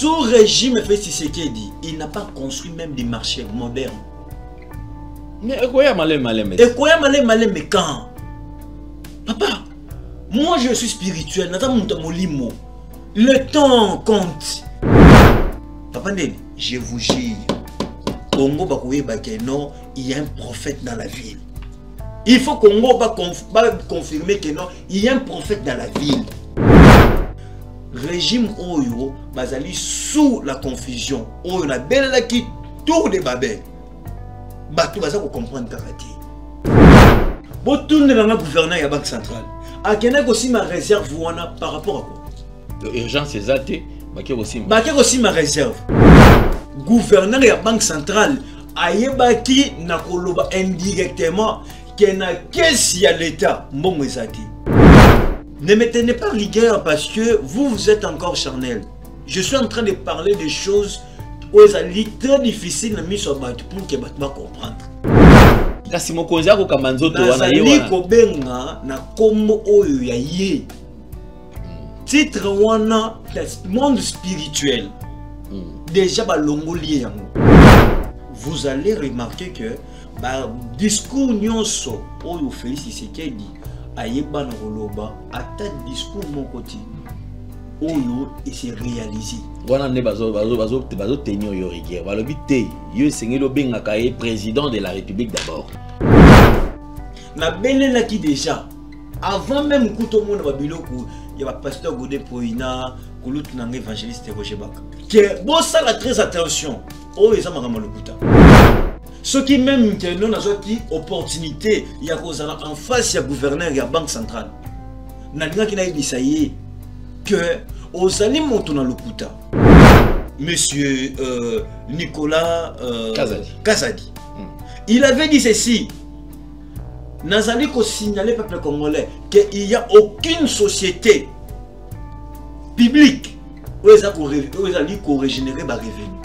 Sous régime Félix Tshisekedi, il n'a pas construit même des marchés modernes. Mais quoi malé mais quand? Papa, moi je suis spirituel, le temps compte. Papa Ndeli, je vous jure, Congo non, il y a un prophète dans la ville. Il faut Congo confirmer que non, il y a un prophète dans la ville. Régime Oyo, basali sous la confusion. Oyo na belle qui tout les babel. Batou baza ko comprendre karaté. Bo tourne dans le gouverneur ya banque centrale. Akena aussi ma réserve wana par rapport à quoi? Urgence exacte, baké aussi ma réserve. Gouverneur ya banque centrale ayebaki na koloba indirectement que na caisse ya l'état mbongo ezati. Ne me tenez pas rigueur parce que vous êtes encore charnel. Je suis en train de parler des choses très difficiles pour que vous comprendre. Kasi mokonza ko kamanzoto wana yewa. Ko benga na kombo oyo ya ye. Titre wana monde spirituel. Déjà ba longoli yango. Vous allez remarquer que ba discours nyonso oyo Félix Tshisekedi ayeba na roloba ata discours mon côté oyo et c'est réalisé wana ne bazo tenir yo rigueur balobi te yo sengelo benga kaye président de la République d'abord na belela ki déjà avant même kuto mona babiloko ya ba pasteur Godé Poina kulutu na évangéliste Roger Baka que bon ça la très attention oyo eza makama lokuta. Ce qui même que nous avons une opportunité, il y a en face, il y a gouverneur, il y a banque centrale. Nous avons dit que aux aliments dans le Kuta, monsieur Nicolas Kazadi, il avait dit ceci. Nous avons signalé au peuple congolais qu'il n'y a aucune société publique où ils ont régénéré les revenus.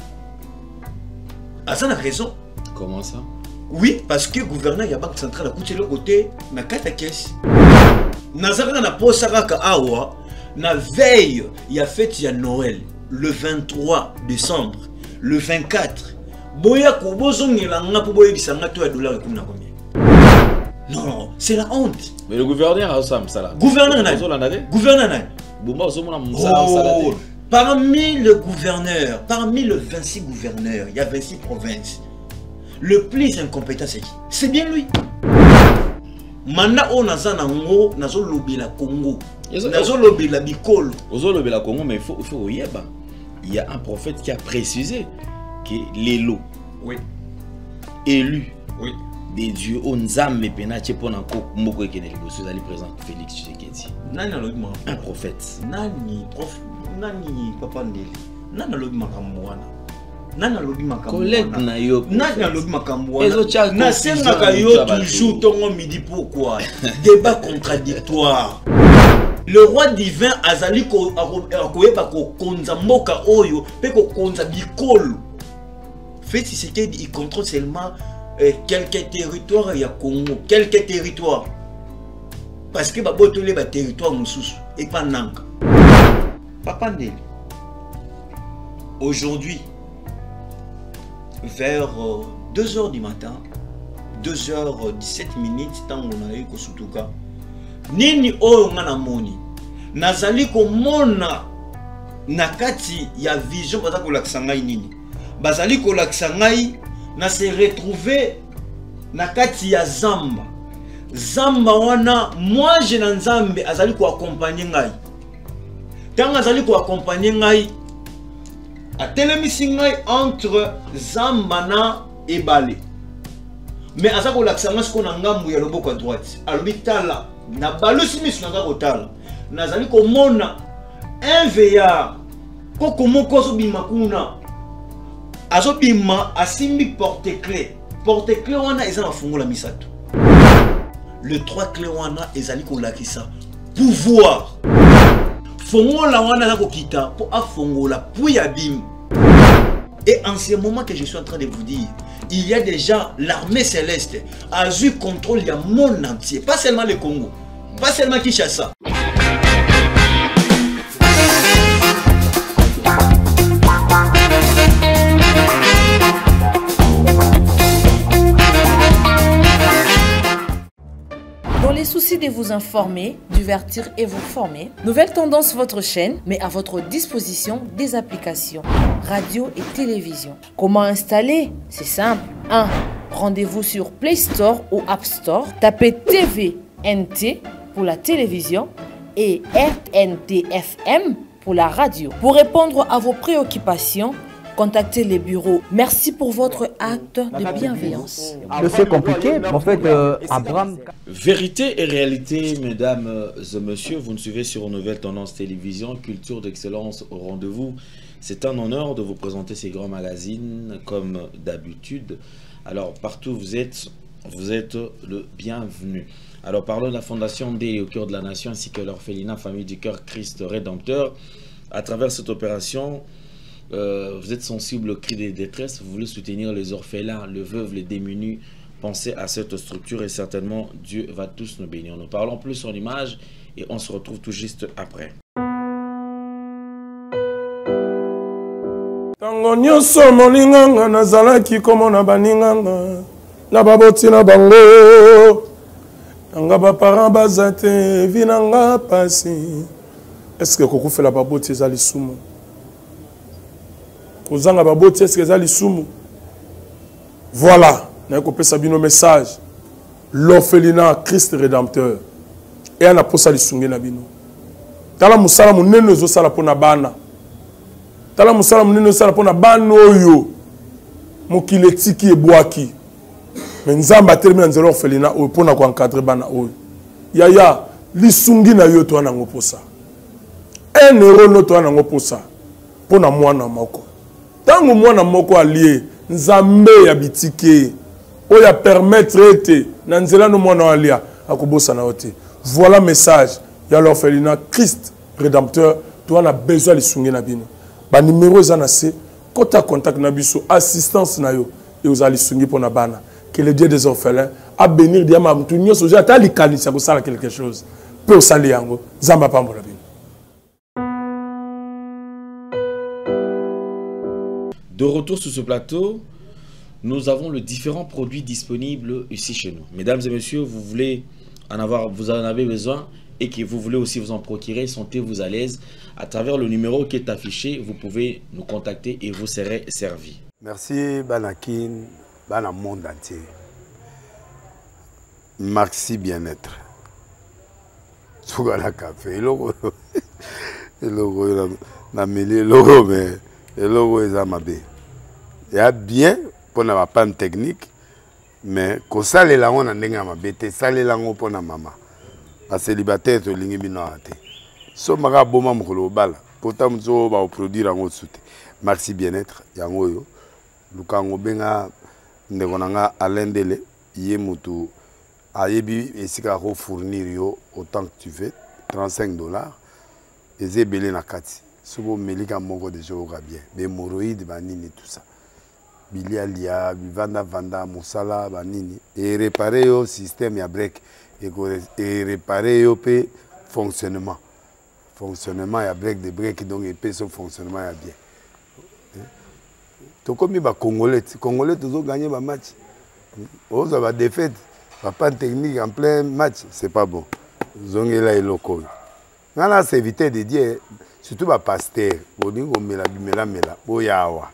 À ça, on a raison. Comment ça? Oui, parce que le gouverneur de la banque centrale a coûté le côté na kata caisse. Nazarana na posaraka awa na veille il a fait ya Noël le 23 décembre, le 24. Boya ko bozongela nga po boye bisanga to ya dollar comme na combien? Non, c'est la honte. Mais le gouverneur a ça là. Gouverneur na. Bumba osomona msala. Parmi le gouverneur, parmi les 26 gouverneurs, il y a 26 provinces. Le plus incompétent c'est qui? C'est bien lui. Manda o nazana ngo nazo lobby la Congo. Nazo lobby la Bikolo. Ozo lobby la Congo mais il faut yeba. Il y a un prophète qui a précisé que les lots élus des dieux onzambe penache pona ko moko ekene liboso ali présent Félix Tshisekedi. Nani lobby un prophète. Nani Papa Ndeli. Nani lobby makambo wana. Nana lobi makambo collègue na yo nana lobi makambo na senga yo toujours tongo midi pourquoi débat contradictoire. Le roi divin azali ko akoyeba ko konza mboka oyo pe ko konza bikolo. Félix Tshisekedi il contrôle seulement quelques territoires ya Congo, quelques territoires parce que ba botole ba territoire mususu et pas nanga. Papa Ndeli aujourd'hui vers 2h du matin, 2h17 tant on a eu Kosutuka. Nini oyo ngana moni. Nazali ko mona nakati ya vision baza ko laksangai nini. Bazali ko laksangai na se retrouver nakati ya zamba. Zamba wana moi je na nzambe azali ko accompagner ngai. Tanga azali ko accompagner ngai. A télémisi entre Zambana et Balé. Mais à ça qu'on l'accent ce qu'on a ngambu ya loboko à droite. Albitala na balusi misu na ngakotala. Nazali ko mona un veillard. Koko moko so bima kuna. Azo bima asimbi porte-clé. Porte-clé wana eza na fungola misato. Le 3 clé wana ezali ko lakisa pouvoir. Fongola wana na kokita pour afongola pour yabim. Et en ce moment que je suis en train de vous dire, il y a déjà l'armée céleste a eu contrôle du monde entier, pas seulement le Congo, pas seulement Kinshasa. les soucis de vous informer, divertir et vous former, Nouvelle Tendance, votre chaîne, met à votre disposition des applications, radio et télévision. Comment installer? C'est simple. 1. Rendez-vous sur Play Store ou App Store. Tapez TVNT pour la télévision et RNTFM pour la radio. Pour répondre à vos préoccupations, contactez les bureaux. Merci pour votre acte de bienveillance. C'est compliqué, en fait, Abraham... Vérité et réalité, mesdames et messieurs, vous nous suivez sur Nouvelle Tendance Télévision, culture d'excellence au rendez-vous. C'est un honneur de vous présenter ces grands magazines, comme d'habitude. Alors, partout où vous êtes le bienvenu. Alors, parlons de la Fondation D au cœur de la nation, ainsi que l'orphelinat Famille du Cœur Christ Rédempteur. À travers cette opération, vous êtes sensible au cri des détresses, vous voulez soutenir les orphelins, les veuves, les démunis. Pensez à cette structure et certainement Dieu va tous nous bénir. Nous parlons plus en image et on se retrouve tout juste après. Tango nyonso molinganga nazalaki komona baninganga na baboti na bango nanga baparent baza te vi nanga pasi. Est-ce que kokufela baboti ezali sumu? Kozanga baboti est-ce que ezali sumu? Voilà, na kopesa bino message. L'orphelinat Christ Rédempteur et ana posa lisungi na bino. Tala musala munene ezosala pona bana. Tala musala munene ezosala pona bana oyo mokili etiki ebwaki. Mais nzamba termine nzelo orphelinat oyo pona ko encadrer bana oyo. Yaya lisungi na yo to ana ngoposa. 1 euro no to ana ngoposa pona mwana moko. Tango mwana moko allié nzambe ya bitike oya permettre ete na nzela no mwana alia akobosa na ote. Voilà message ya l'orphelinat Christ Rédempteur. Tu as besoin de lisungi na bino. Ba numéro za na se kota contact na biso assistance na yo et aux lisungi pona bana. Que le Dieu des orphelins a bénir diama mutu nyoso ja ta likanisa ko sala quelque chose. Pe osali yango zamba pambola bino. De retour sur ce plateau, nous avons les différents produits disponibles ici chez nous. Mesdames et messieurs, vous en avez besoin et que vous voulez aussi vous en procurer, sentez-vous à l'aise. À travers le numéro qui est affiché, vous pouvez nous contacter et vous serez servi. Merci Banakin, Bana monde entier. Merci bien-être. Sougala café, logo, na mêlé logo mais le logo est amabé. Il y a bien pour la panne technique, mais quand ça les langues on a n'enga amabé, ça les langues pour la maman. La célibataire to lingi bino ate. So maga boma mukolo bala. Pourtant mzo ba produire en soute. Merci bien-être yango yo. Lukango benga ndekonanga alendele ye mutu ayebi esika ko fournir yo autant que tu veux, $35. Ezebele na kati. Sobo melika moko de joga bien. Be hémorroïdes banini tout ça. Bilialia, vanda musala banini et réparer yo système ya break et réparer yo pe fonctionnement ya break de break donc et pe son fonctionnement ya bien. To comme ba congolais toujours gagner ba match. On va défaite, pas technique en plein match, c'est pas bon. Zongela et loco. Nana c'est éviter de dire surtout ba pasteur, boningo mela boyawa.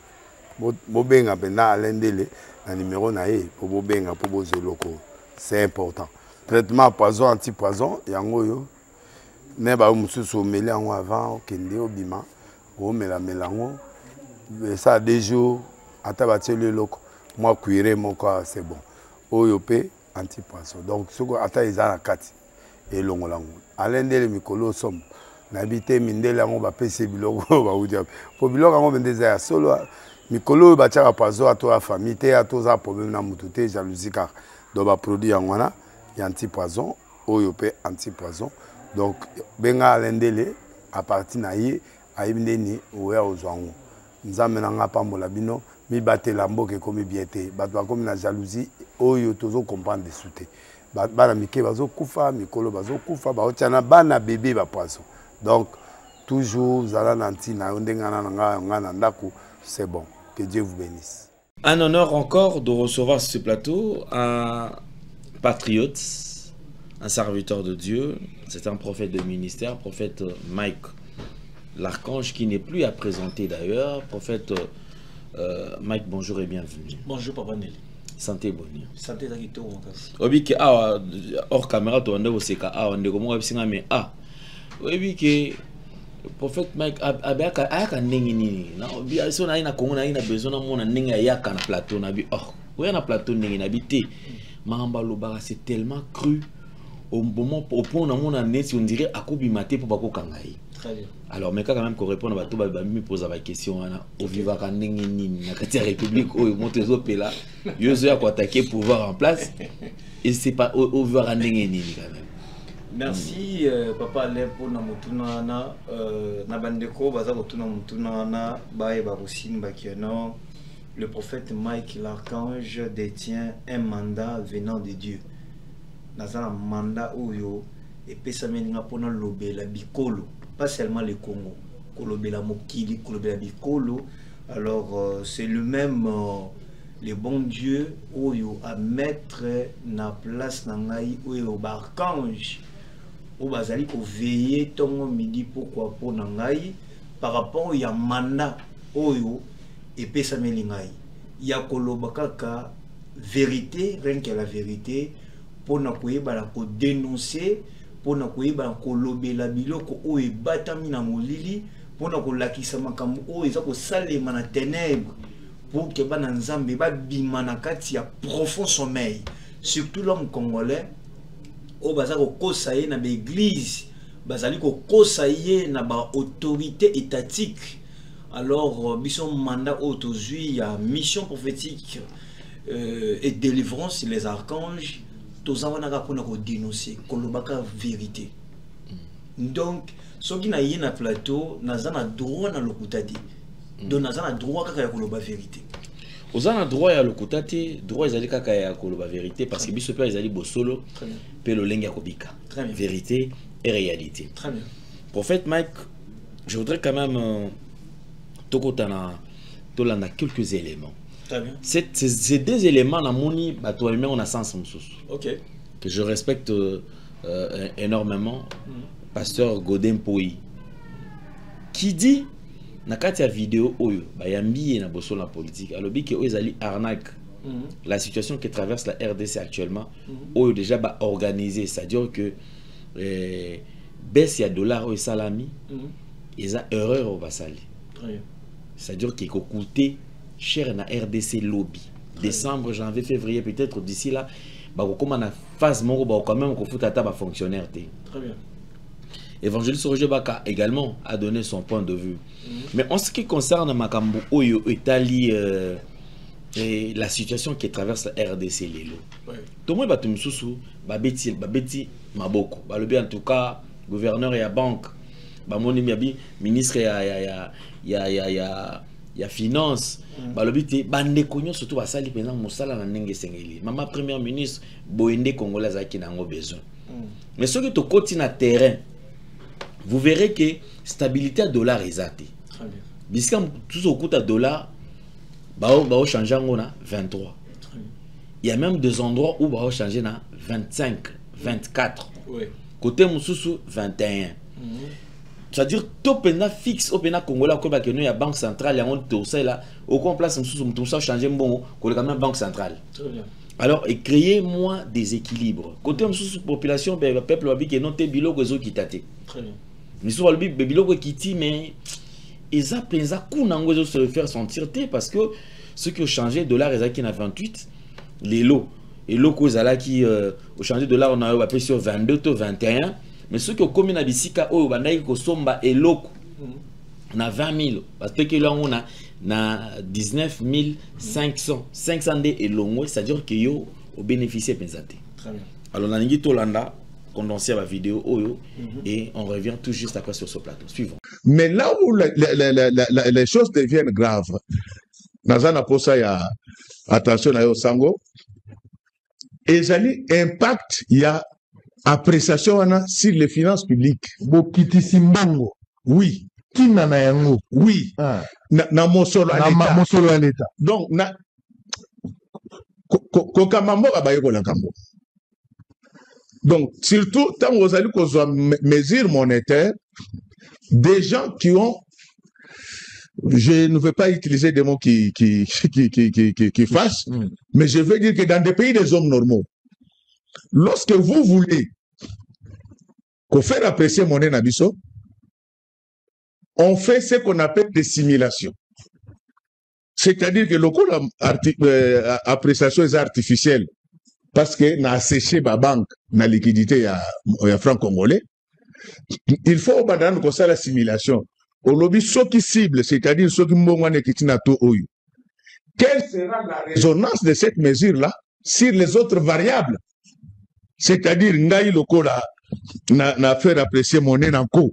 Bobenga pena alendele na numéro na ye pour bobenga pour bozo loko. C'est important. Traitement poison anti-poison yango yo. Ne ba mususu meli yango avant kende obima. O melango. Ça a 2 jours ata bateli loko. Moi cuire mon corps c'est bon. Oyo pe anti-poison. Donc soko ata ezana kati et longolango. Alendele mikolo somme. N'habité mindele yango ba pese biloko ba udia. Po biloko yango bendeza ya solo mikolo ba tchaka poison à toi famille te à toi problème na mututé jalousie car do ba produit yango y anti-poison, oyope anti-poison. Donc, benga alendele à partir na ye aibindeni oya ozwango. Nzambe nanga pambola bino mi batela mboke komi biete. Bato komi na jalousie oyo tozo comprendre desute. Bana mike bazo kufa, mikolo bazo kufa, ba otana bana bébé ba poisson. Donc, toujours zala nanti na ndenga na ndako, c'est bon. Que Dieu vous bénisse. Un honneur encore de recevoir ce plateau un patriote, un serviteur de Dieu, c'est un prophète de ministère, prophète Mike, l'archange qui n'est plus à présenter d'ailleurs. Prophète Mike, bonjour et bienvenue. Bonjour Papa Nelly. Santé bonne. Santé Takito Wankasi. Obi ke awa hors caméra to ande oseka awa ndeko mo bisinga me obi ke prophète Mike abaka aka ndenge nini na obi so na ina kongo na ina besoin na mona ndenge yaka na plateau na bi oya na plateau ndenge na bi te mamba lobaka c'est tellement cru au moment au point na mona neti on dirait akobi maté pour bako kangai. Très bien. Alors mais quand même qu'on répondre à tout ba mi poser la question au vivaka ndenge nini na kati ya république o montezo pela yozo ya ko attaquer pouvoir en place et c'est pas au vivaka ndenge nini quand même. Merci Papa Alain pour na mutuna na bandeko baza kotuna mutuna na bae ba kosimba kiano. Le prophète Mike l'archange détient un mandat venant de Dieu. Nazana mandat oyo et pesa meninga pona lobela bikolo, pas seulement le Congo, kolobela mokili, kolobela bikolo. Alors c'est le même le bon Dieu oyo à mettre na place na ngai oyo barchange ou bazali ko veiller tongo midi pourquoi pour na ngai par rapport ya mandat oyo et pesa meningai ya koloba kaka vérité, rien que la vérité pour na koyeba la ko dénoncer pour na koyeba ko lobela biloko o e batami na molili pour na ko lakisa makambo o eza ko salema na ténèbres pour que bana nzambe ba bima na kati ya profond sommeil, surtout l'homme congolais o baza ko kosaye na l'église bazali ko kosaye na ba autorité étatique. Alors bison mandat autozui ya mission prophétique et délivrance les archanges tous en a pour nous dénoncer kolobaka vérité. Donc ce qui na yé na plateau nazana droit na lokutati donc nazana droit kaka ya koloba vérité ozana droit ya lokutati droit ezali kaka ya koloba vérité parce que biso pe ezali bosolo pe lolenge ya kobika vérité et réalité. Très bien. Prophète Mike, je voudrais quand même tokotana tolanda quelques éléments. Très bien. Ces deux éléments, on a sens. Ok. Que je respecte énormément. Pasteur Godin Poyi. Qui dit, dans la vidéo, il y a un bosso la politique. Alors, il y a une arnaque. La situation que traverse la RDC actuellement, il déjà organisé. C'est-à-dire que baisse il y a dollar au salami, il y a erreur au basali. C'est-à-dire qu'il a coûté cher na RDC lobby. Décembre, janvier, février, peut-être d'ici là, comme on a phase quand même qu'on fout à table fonctionnaire. Très bien. Évangéliste Roger Baka également a donné son point de vue. Mais en ce qui concerne Makambo Oyo Italie et la situation qui traverse la RDC Lelo. Tout le monde va te moussou, babeti maboko. En tout cas, gouverneur et la banque, bamoni miabi ministre ya finance balobité bande konyo surtout basali pendant mosala na ndenge sengeli mama premier ministre boende congolais zaki nango besoin mais ce que to koti na terrain vous verrez que stabilité à dollar ezate très bien biskam tout au coût à dollar bao changer ngona 23 il y a même des endroits où bao changer na 25 24 oui côté mususu 21 c'est-à-dire tout pena fixe au pena congolais comme que nous y a banque centrale y a on tout ça là au complexe tout ça changer bon que quand même banque centrale. Très bien. Alors et créer moins déséquilibre côté sous population peuple wabi que non te biloko zo kitate. Très bien. Mais sur le biloko kiti mais ils a penza kuna ngozo se faire sentir parce que ceux qui ont changé dollar ils a qui na 28 les lots et lots cause là qui au changer dollar on a appelé sur 22 to 21. Mais ceux qui ont commis na bisika oyo bandaki ko somba eloko na 20 000 parce que là on a na 19 500 500 de elongo c'est-à-dire que yo au bénéficier pensate. Très bien. Alors na ningi tolanda condenser la vidéo oyo et on revient tout juste après sur ce plateau suivant. Mais là où les choses deviennent graves nazana posa ya attention na yo sango ezali impact ya appréciation sur les finances publiques. Bokiti simbango. Oui. Kina na yango. Oui. Na mosolo à l'État. Donc, kokamambo abaye ko lankambo. Donc, surtout, tant que vous allez qu'on mesure monétaire, des gens qui ont, je ne veux pas utiliser des mots qui fâchent, mais je veux dire que dans des pays des hommes normaux, lorsque vous voulez qu'on fasse apprécier monnaie nabiso, on fait ce qu'on appelle des simulations. C'est-à-dire que le appréciation est artificielle parce que n'a séché ma banque, na liquidité ya franc congolais. Il faut abandonner comme ça la simulation. Au lobby, ceux qui ciblent, c'est-à-dire ceux qui m'ont oyu. Quelle sera la résonance de cette mesure-là sur les autres variables? C'est-à-dire, ngai loko na faire apprécier monnaie nanko.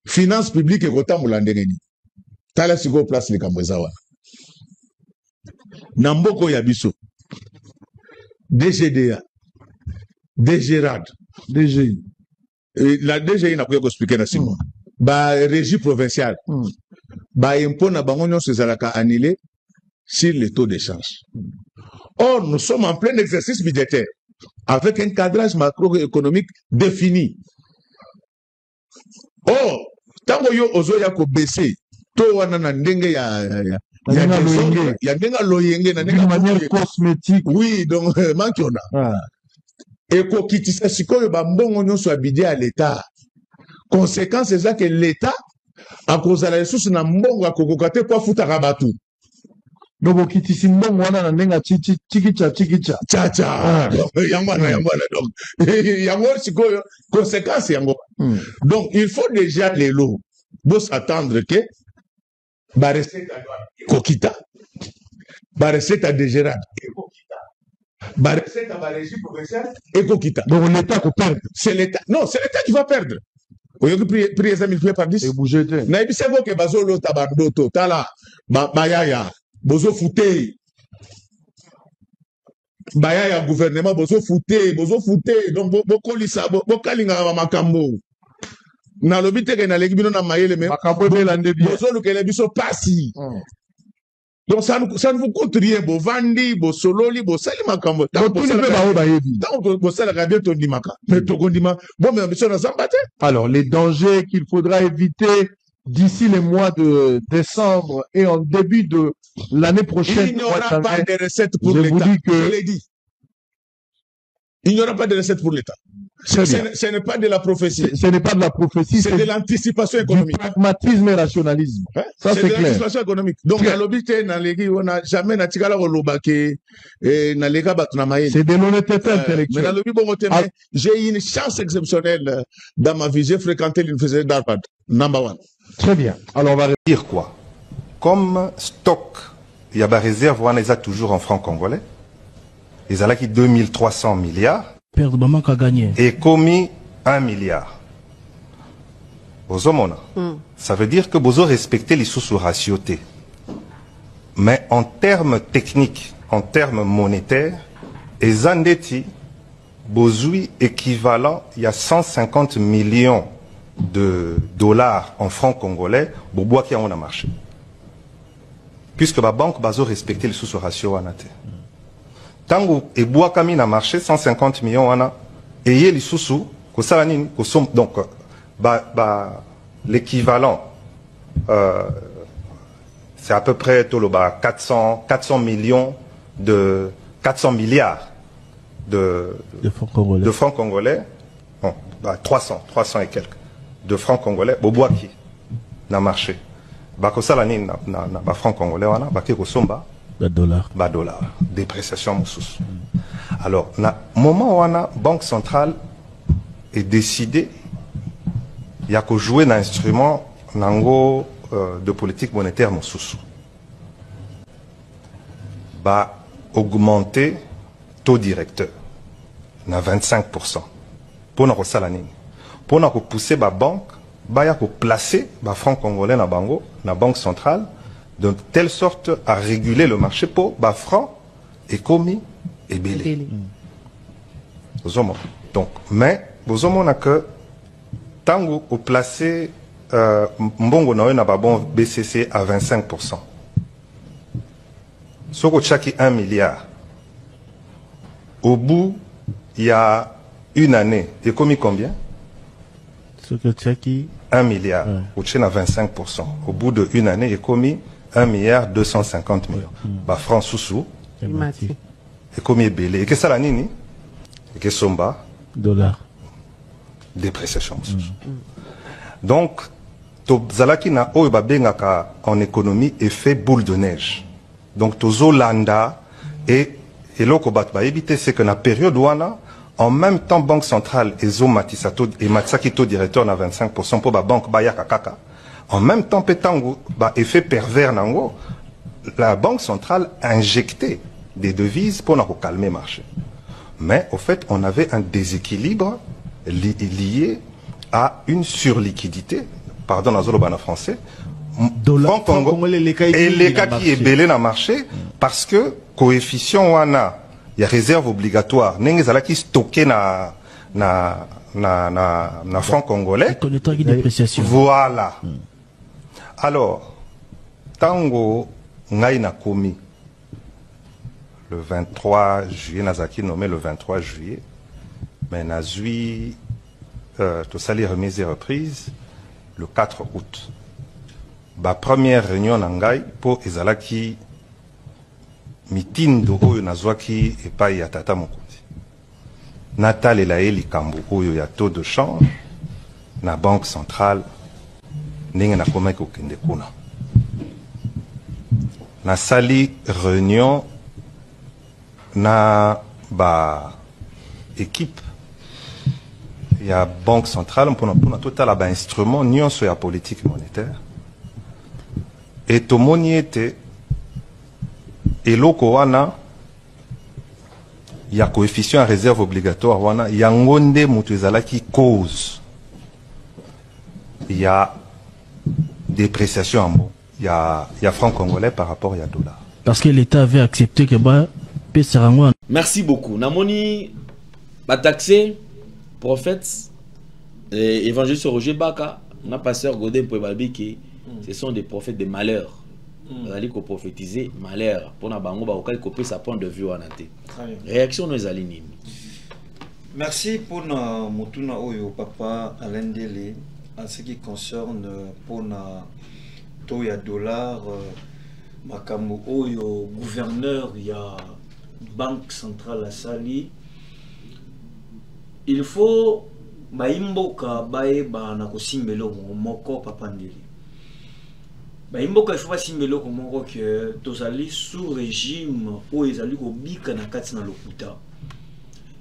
Finance publique et kota moulandengeni. Tala sigo place les kamwezawa. Namboko yabiso. DGDA. DGRAD. DGI. La DGI n'a pas expliqué na simo. Ba régie provinciale. Ba impôt na bango nyonso ezalaka annulé sur les taux d'échange. Or, nous sommes en plein exercice budgétaire avec un cadrage macroéconomique défini. Or, tant que yo ozo ya ko baisser, to wana na ndenge ya ndenga loyenge na ndenga manière cosmétique. Oui, donc mankiona. Et ko kitisa sikoyo ba mbongo nyonso abidé à l'état. Conséquence c'est ça que l'état à cause de la ressource na mbongo akokokate kwa futa rabatu. Donc kitisi mbongo wana na ndenga chikicha cha yangwana donc yango sikoyo conséquence yango. Donc il faut déjà les lots pour s'attendre que ba recette à kokita ba recette à DGRAD kokita ba recette à ba régie provinciale et kokita. Donc l'état peut perdre. C'est l'état. Non, c'est l'état qui va perdre. Oyoki prix examen multiplié par 10 et bouger na ebisego ke bazolo tabandoto tala bayaya bozo fouté bayaya gouvernement bozo fouté donc bokolisa bokalinga makambo na lobite ke na leki bino na mayele me bozo lukele biso pasi. Donc ça ne vous coûte rien, bo vandi, bo sololi, bo sali makambo. Alors, les dangers qu'il faudra éviter d'ici les mois de décembre et en début de l'année prochaine. Il n'y aura pas de recettes pour l'État. Je l'ai dit. Il n'y aura pas de recettes pour l'État. Ce n'est pas de la prophétie. Ce n'est pas de la prophétie. C'est de l'anticipation économique. Du pragmatisme et rationalisme. Hein? Ça, c'est clair. C'est de l'anticipation économique. Donc, on n'a jamais c'est de l'honnêteté intellectuelle. J'ai eu une chance exceptionnelle dans ma vie. J'ai fréquenté l'université d'Harvard. Number one. Très bien. Alors, on va dire quoi? Comme stock, il y a des réserves, on les a toujours en francs congolais. Ils ont acquis 2300 milliards. Et commis 1 milliard. Ça veut dire que vous avez respecté les sous-ratiotés. Mais en termes techniques, en termes monétaires, les endettis, besoin équivalent, il y a 150 millions de dollars en francs congolais, pour boire qui a marché. Puisque la banque a respecté les sous-ratiotés. Tango et bois kami na marché 150 millions ana et les sous ko salanine ko som donc l'équivalent c'est à peu près tout le bas 400 millions de 400 milliards de francs congolais bon 300 et quelques de francs congolais bois qui na marché ba ko salanine na francs congolais ana ba ke ko somba dollar. Dépréciation moussous. Alors, na moment où la Banque centrale est décidée, il y a qu'à jouer un instrument de politique monétaire moussous. Bah, augmenter taux directeur na 25%. Pour nous salanin. Pour nous pousser la banque, bah, il y a qu'à placer les francs congolais na bango, na Banque centrale, de telle sorte à réguler le marché pour bas franc et commis et belé. Donc, mais vous avez que tant que vous placez mbongo na bon BCC à 25%. Ce que chaque 1 milliard. Au bout, il y a une année, et commis combien? Ce que tu as qui 1 milliard. Au Tchèque, 25%. Au bout d'une année, il est commis 1 milliard 250 millions. Bah, francs sous-sous. Et commis belé. Et que ça la nini? Et que somba? Dollars. Dépréciation. Donc, Zalaki na oyo bengaka en économie effet boule de neige. Donc, tozo landa et loko bat ba éviter c'est que na période wana en même temps banque centrale et zo matisato et matsaki to directeur na 25% pour ba banque ba yaka kaka. En même temps petango ba effet pervers nango la banque centrale a injecté des devises pour calmer le marché. Mais au fait, on avait un déséquilibre lié à une surliquidité, pardon, dans le français, et les cas qui est belé dans le marché, parce que coefficient wana, il y a réserve obligatoire, n'engezala qui stocké na franc congolais. Voilà. Alors, tango ngai na komi le 23 juillet, Nazaki nommé le 23 juillet, mais Nazui, tout ça les remises et reprises, le 4 août. Ma première réunion Nangai pour Ezalaki mitin de Oyo Nazwaki et pas Yatata Mokuti. Natal et Laeli Kambu Oyo ya taux de change, na banque centrale, n'engue na komeko kende kuna. Na sali réunion na ba équipe il y a banque centrale pour tout à instrument nion sur la politique monétaire et tout monde était et loko wana il y a coefficient à réserve obligatoire wana il y a ngonde mutu ezalaki cause il y a dépréciation en bon il y a franc congolais par rapport à dollar parce que l'État avait accepté que bah merci beaucoup. Namoni, Bataxé, prophète, évangéliste Roger Baka, on a pasteur Godin Pouebabi qui ce sont des prophètes de malheur. On a dit qu'on prophétisait malheur. Pour na bango ba okali copier sa point de vue en ante. Réaction nos alignes. Merci pour na mutuna oyo papa Alain Dele en ce qui concerne pour na taux ya dollar makambo oyo gouverneur ya banque centrale à Sali, il faut baimboka baeba na kosimbelo moko papandeli. Baimboka il faut basimbelo moko que tozali sous régime o ezali ko bika na kati na lokuta.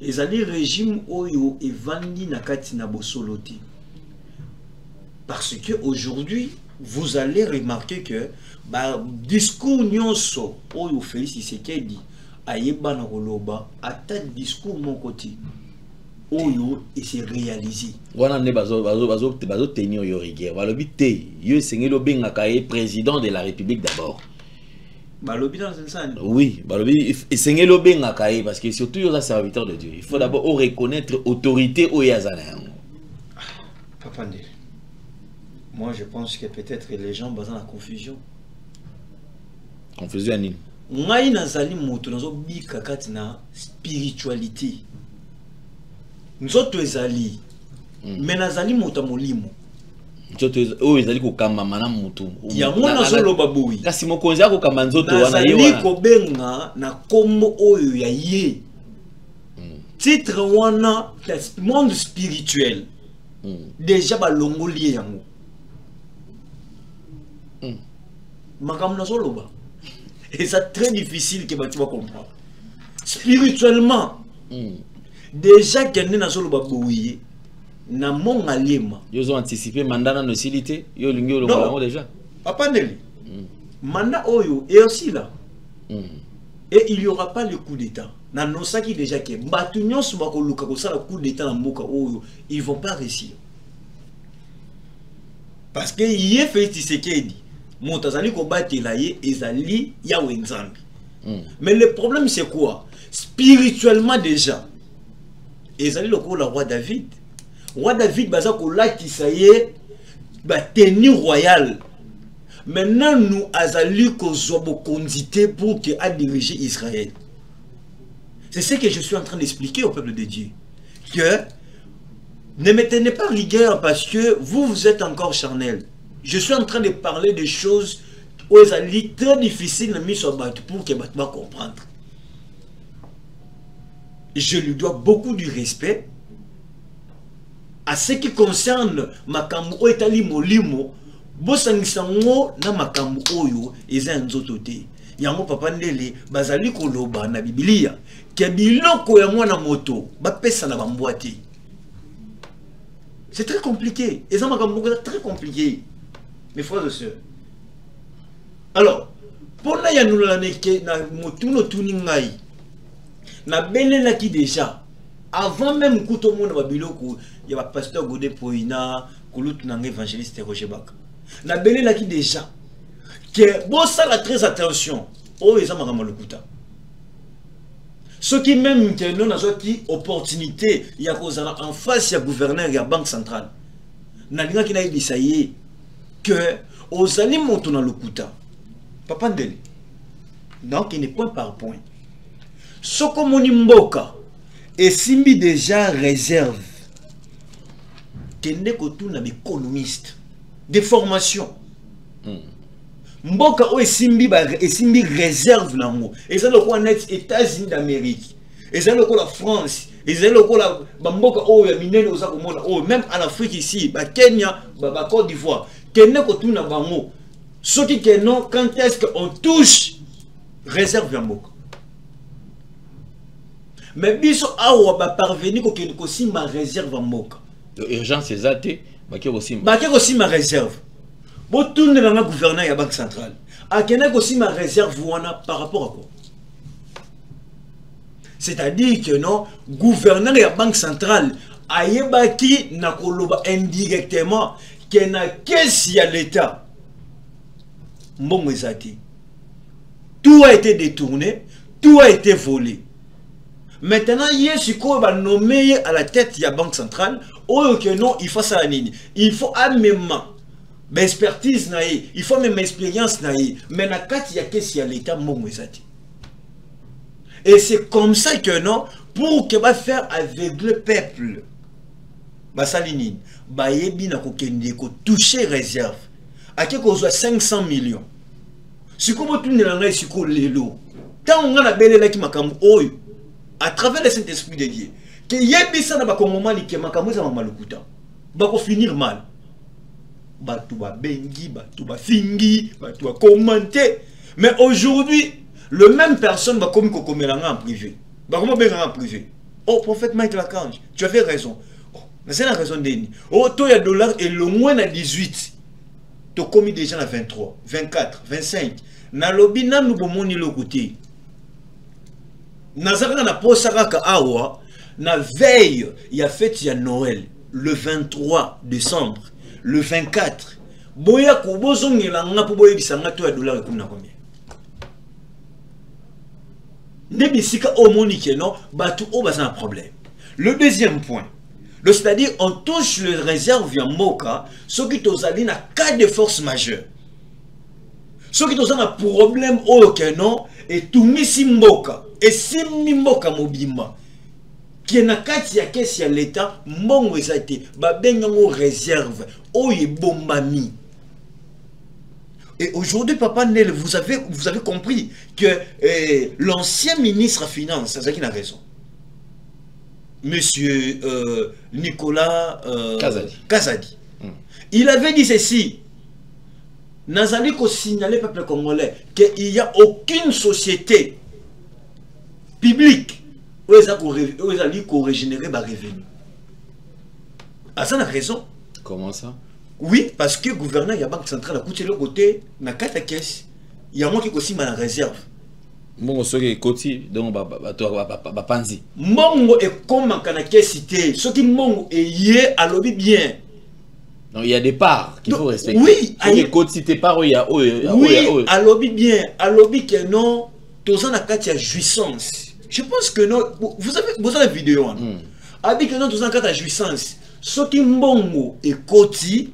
Ezali régime oyo evandi na kati na bosoloti. Parce que aujourd'hui vous allez remarquer que discours nyonso oyo Félix Tshisekedi ayeba na koloba ata discours mon côté oyo et c'est réalisé wana ne bazo tenir yo rigueur balobi te yo sengelo benga kaye président de la République d'abord balobi dans ce sens oui balobi sengelo benga kaye parce que surtout yo la serviteur de Dieu il faut d'abord reconnaître autorité o yazana papa ndele moi je pense que peut-être les gens basent la confusion nini ngai nazali moto nazo bika kati na spiritualité nzoto ezali mais nazali moto molimo nzoto o ezali ko kamba mana moto ya mona zoloba boui kasi mokonzi ako kamba nzoto wana ye wana ko benga na kombo oyo ya ye titre wana monde spirituel déjà balongoli yango makambo nazoloba. Et c'est très difficile que tu vas comprendre. Spirituellement, déjà qu'il y a un babouye, na mon alima. Ils ont anticipé mandat na silité, yo lingi lo déjà. Papa Nelly. Mandat oyo est aussi là. Et il n'y aura pas le coup d'état. Na nosaki déjà que batunyon subako luka ko sala coup d'état na mboka oyo, ils vont pas réussir. Parce que yé fait Tshisekedi. Montazali combattre la ye ezali ya wenzambi. Mais le problème c'est quoi? Spirituellement déjà. Ezali le roi David. Roi David baza ko la ki ça y est ba tenue royale. Maintenant nous azali ko zobo condité pour que a diriger Israël. C'est ce que je suis en train d'expliquer au peuple de Dieu. que ne me tenez pas rigueur parce que vous êtes encore charnel. Je suis en train de parler de choses où c'est très difficile de mettre sur battu pour que Batma comprendre. Je lui dois beaucoup du respect. À ce qui concerne Makambo Etali Molimo, Bosangisango na Makambo Oyo, ils ont un zototé. Yango papa ndele bazali koloba na Biblia ke biloko ya mwana moto ba pesa na bamboati. C'est très compliqué. Et ça c'est très compliqué. Mes frères et sœurs. Alors, pour na ya nula neke na motuno tuningai na belela ki déjà avant même kuto mona ba biloko ya ba pasteur Godé Poina kulutu na évangéliste Roger Baka. Na belela ki déjà que bon ça la très attention oh ils ont lokuta ce qui même que nous avons qui opportunité il y a en face il y a gouverneur il y a banque centrale na linga qui na ibisaye que aux aliments na lokuta papa ndele donc il n'est point par point ce comme on mboka et simbi déjà réserve que n'est que tout na économiste de formation Mboka o esimbi réserve nango. Ezali ko net États-Unis d'Amérique. Ezali ko la France, ezali ko la mboka o ya minene oza komona o même en Afrique ici, ba Kenya, ba Côte d'Ivoire. Kenne ko tuna bango. Soki que non quand est-ce qu'on touche réserve ya mboka. Mais biso awa ba parvenir ko ken ko simba réserve ya mboka. Urgence ezate, ba ke ko simba réserve. Bon, tout le monde gouverneur de la Banque centrale. A quel aussi ma réserve par rapport à quoi? C'est-à-dire que non, gouverneur de la Banque centrale a yebaki na koloba indirectement qu'il n'a qu'est-ce y a l'État. Bon, tout a été détourné, tout a été volé. Maintenant, il y a nommé à la tête de la Banque centrale, ou que non, il faut ça. Il faut amènement. Expertise naïe, il faut même expérience naïe, mais na kati ya kesi ya l'état momwezati. Et c'est comme ça que non, pour que va faire avec le peuple, ba salinine, ba yebi na kokende ko toucher réserve, à qui qu'on soit 500 millions. Si comme tout ne l'en si qu'on lelo, tant on a belé là qui makambo oyo, à travers le Saint-Esprit de Dieu, que yebi ça na ba kongomani ki makambo za mamalukuta, ba ko finir mal. Batu ba bengi, batu ba fingi, batu ba commenter. Mais aujourd'hui, le même personne va comme en privé. Bah comment bien en privé? Oh, prophète Mike Lacange, tu avais raison. Oh, c'est la raison d'Eni. Oh, toi, il y a dollar et le moins à 18. Tu as commis déjà à 23, 24, 25. Na lobby, na nous bomoni le côté. Nazara na posaraka awa, na veille, il y a fête, il y a Noël, le 23 décembre. Le 24, boya kubozongi langa po boye bisanga to ya dollar comme na combien? Nebisika o monique non, batu o basa un problème. Le deuxième point, c'est-à-dire on touche le réserve via moka, ce qui tozali na cas de force majeure. Ce qui tozali un problème o que non et tout misi mboka et simmi mboka mobima. Qui na kati ya kesi ya l'état mbongo ezate ba bengango réserve oye bombami. Et aujourd'hui papa Nel vous avez compris que l'ancien ministre des Finances c'est ça qui a raison. Monsieur Nicolas Kazadi. Il avait dit ceci. Nazali ko signaler peuple congolais qu'il n'y a aucune société publique où ils ont régénéré ma revenu. Ah, ça n'a raison. Comment ça? Oui, parce que le gouverneur de la Banque centrale a coûté le côté, na kata caisse, il y a moi qui aussi mal en réserve. Mon ce qui est côté, donc panzi. Mongo est comme en caisse cité, ce qui mongo est yé à lobby bien. Donc il y a des parts qu'il faut respecter. Oui, il y a des parts, il y a oui, à lobby bien, à lobby que non, tous en a kata jouissance. Je pense que non, vous avez la vidéo. Avec que non, tous en cas de jouissance. Ce qui mbongo et koti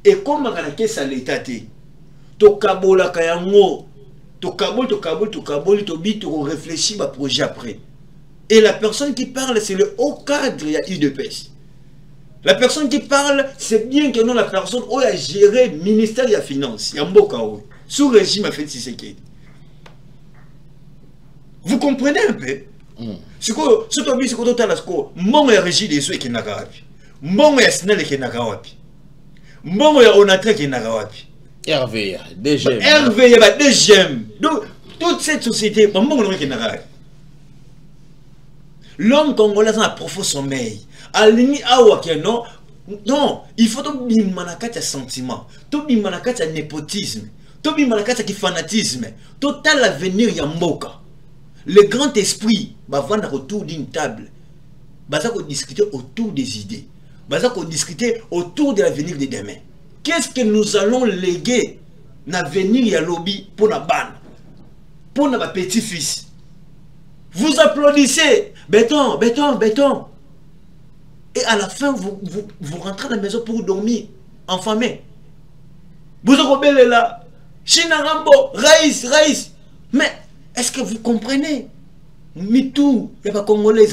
et comme la caisse à l'état. To kabola kayango, to kabol, to bit, to réfléchir à projet après. Et la personne qui parle, c'est le haut cadre, il y a UDPS. La personne qui parle, c'est bien que non la personne qui a géré le ministère de la Finance. Il y a un beau chaos. Sous régime a fait Tshisekedi. Vous comprenez un peu? C'est quoi? Ce que c'est quoi? Mon régime des sous qui n'a pas. Mon SNL qui n'a pas. Mon Onatra qui n'a pas. Hervé, DGM. Hervé, il y a DGM. Donc, toute cette société, mon nom qui n'a pas. L'homme congolais a un profond sommeil. Alini awa non, non, il faut tout bimanakata sentiment, tout bimanakata népotisme, tout bimanakata qui fanatisme, total l'avenir yamboka. Le grand esprit va vendre autour d'une table. Baza ko discuter autour des idées. Baza ko discuter autour de l'avenir de demain. Qu'est-ce que nous allons léguer l'avenir ya lobby pour la banne, pour nos petits-fils? Vous applaudissez, béton, béton, béton. Et à la fin, vous rentrez à la maison pour dormir, enfamé. Vous êtes là, Chinarambo, Raïs, Raïs. Mais est-ce que vous comprenez? Mitou, il n'y a pas Congolais.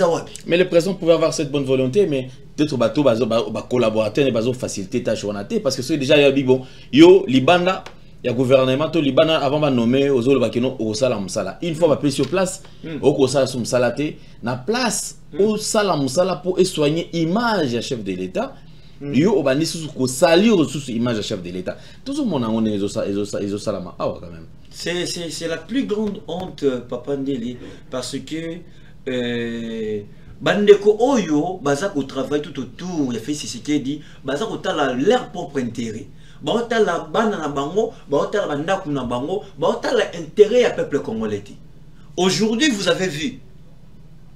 Mais le président pouvait avoir cette bonne volonté, mais peut-être bateau, collaborateur, et faciliter ta journée. Parce que c'est déjà, il y a yo, Libanda. Il y a gouvernement to Liban avant de nommer aux autres bakino au salam musala. Une fois va sur place, au sala sum salate, na place au salam musala pour soigner image à chef de l'État. Yo obani sous ko salir sous image à chef de l'État. Tout le monde a on les salama. Ah quand même. C'est la plus grande honte, Papa Ndeli, parce que bandeko oyo bazak au travail tout autour, il a fait ce qu'il dit, bazak au tala leur propre intérêt. Baota la bana na bango, baota la bandaku na bango, baota la intérêt à peuple congolais. Aujourd'hui, vous avez vu,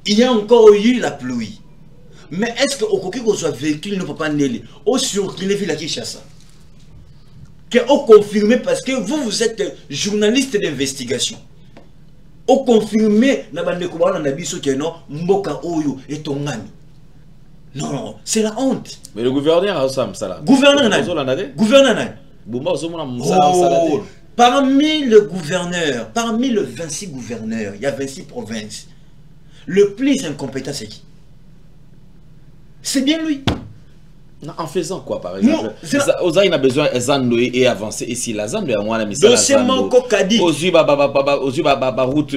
il y a encore eu la pluie. Mais est-ce que au coquille qu'on soit véhicule ne peut pas nélé au surclé ville à Kinshasa? Que au confirmé parce que vous êtes journaliste d'investigation. Au confirmé na bandeko bana na biso ke non mboka oyo et ton ami. Non, c'est la honte. Mais le gouverneur a ça, ça là. Gouverneur, parmi le gouverneur, parmi les 26 gouverneurs, il y a 26 provinces. Le plus incompétent, c'est qui? C'est bien lui. Non, en faisant quoi, par exemple? Oza, il a besoin et avancer. Et si la zone de moi, la mission, dossier manco kadi. Ozu, route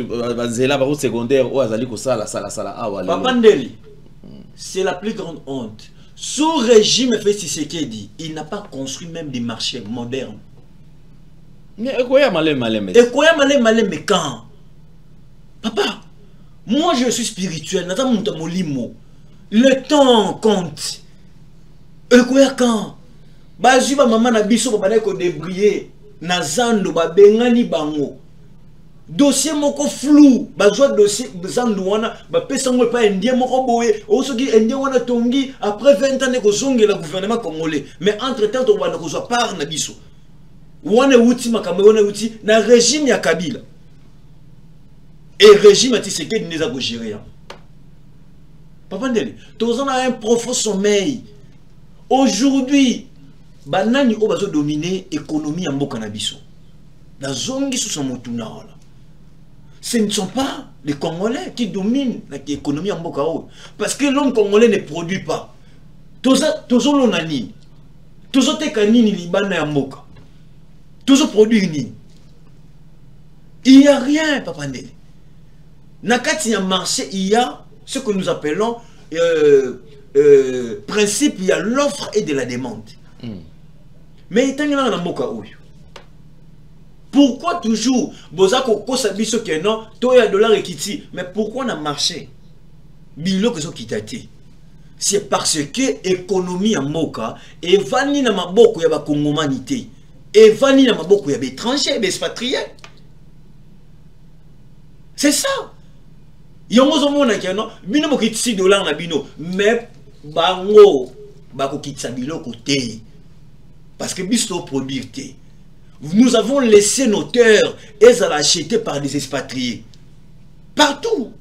secondaire, ou azali ko sala. Papa Ndeli. C'est la plus grande honte. Sous régime Tshisekedi, il n'a pas construit même des marchés modernes. Mais quoi mais quand? Papa, moi je suis spirituel. Le temps compte. Et quoi quand? Bazuba maman na biso papa ko débrier. Nazando ba bengani bango. Dossier moko flou, bazwa dossier bezandouana, ba pesango pas indien moko boye, osoki indien wana tongi après 20 ans ko zonge la gouvernement congolais. Mais entre-temps to wana ko zwa par na biso. Wana uti makambo wana uti na régime ya Kabila. Et régime a Tshisekedi neza ko gérer. Papa Ndeli, tozana un profond sommeil. Aujourd'hui, banani o bazo dominer économie ya mboka na biso. Na zongi sous son motuna. Ce ne sont pas les Congolais qui dominent l'économie en Bokao. Parce que l'homme congolais ne produit pas. Toujours l'onani. Toujours tekanini libana en Boka. Toujours produit ni. Il n'y a rien, Papa Ndeli. Nakati ya marché, il y a ce que nous appelons principe, il y a l'offre et de la demande. Mais il y a un Boka. Pourquoi toujours Bozako Kosabiso qui est non, toi dollar et kiti, mais pourquoi on a marché? Bilo que so kitati. C'est parce que économie en moka et vani na maboko ya ba congomanité et vani na maboko ya ba étranger, ba expatriés. C'est ça. Yongo zo mona ki non, bino mo kiti dollar na bino, mais bango ba ko kitsa bilo côté. Parce que biso produire té. Nous avons laissé nos terres et ça l'a acheté par des expatriés. Partout.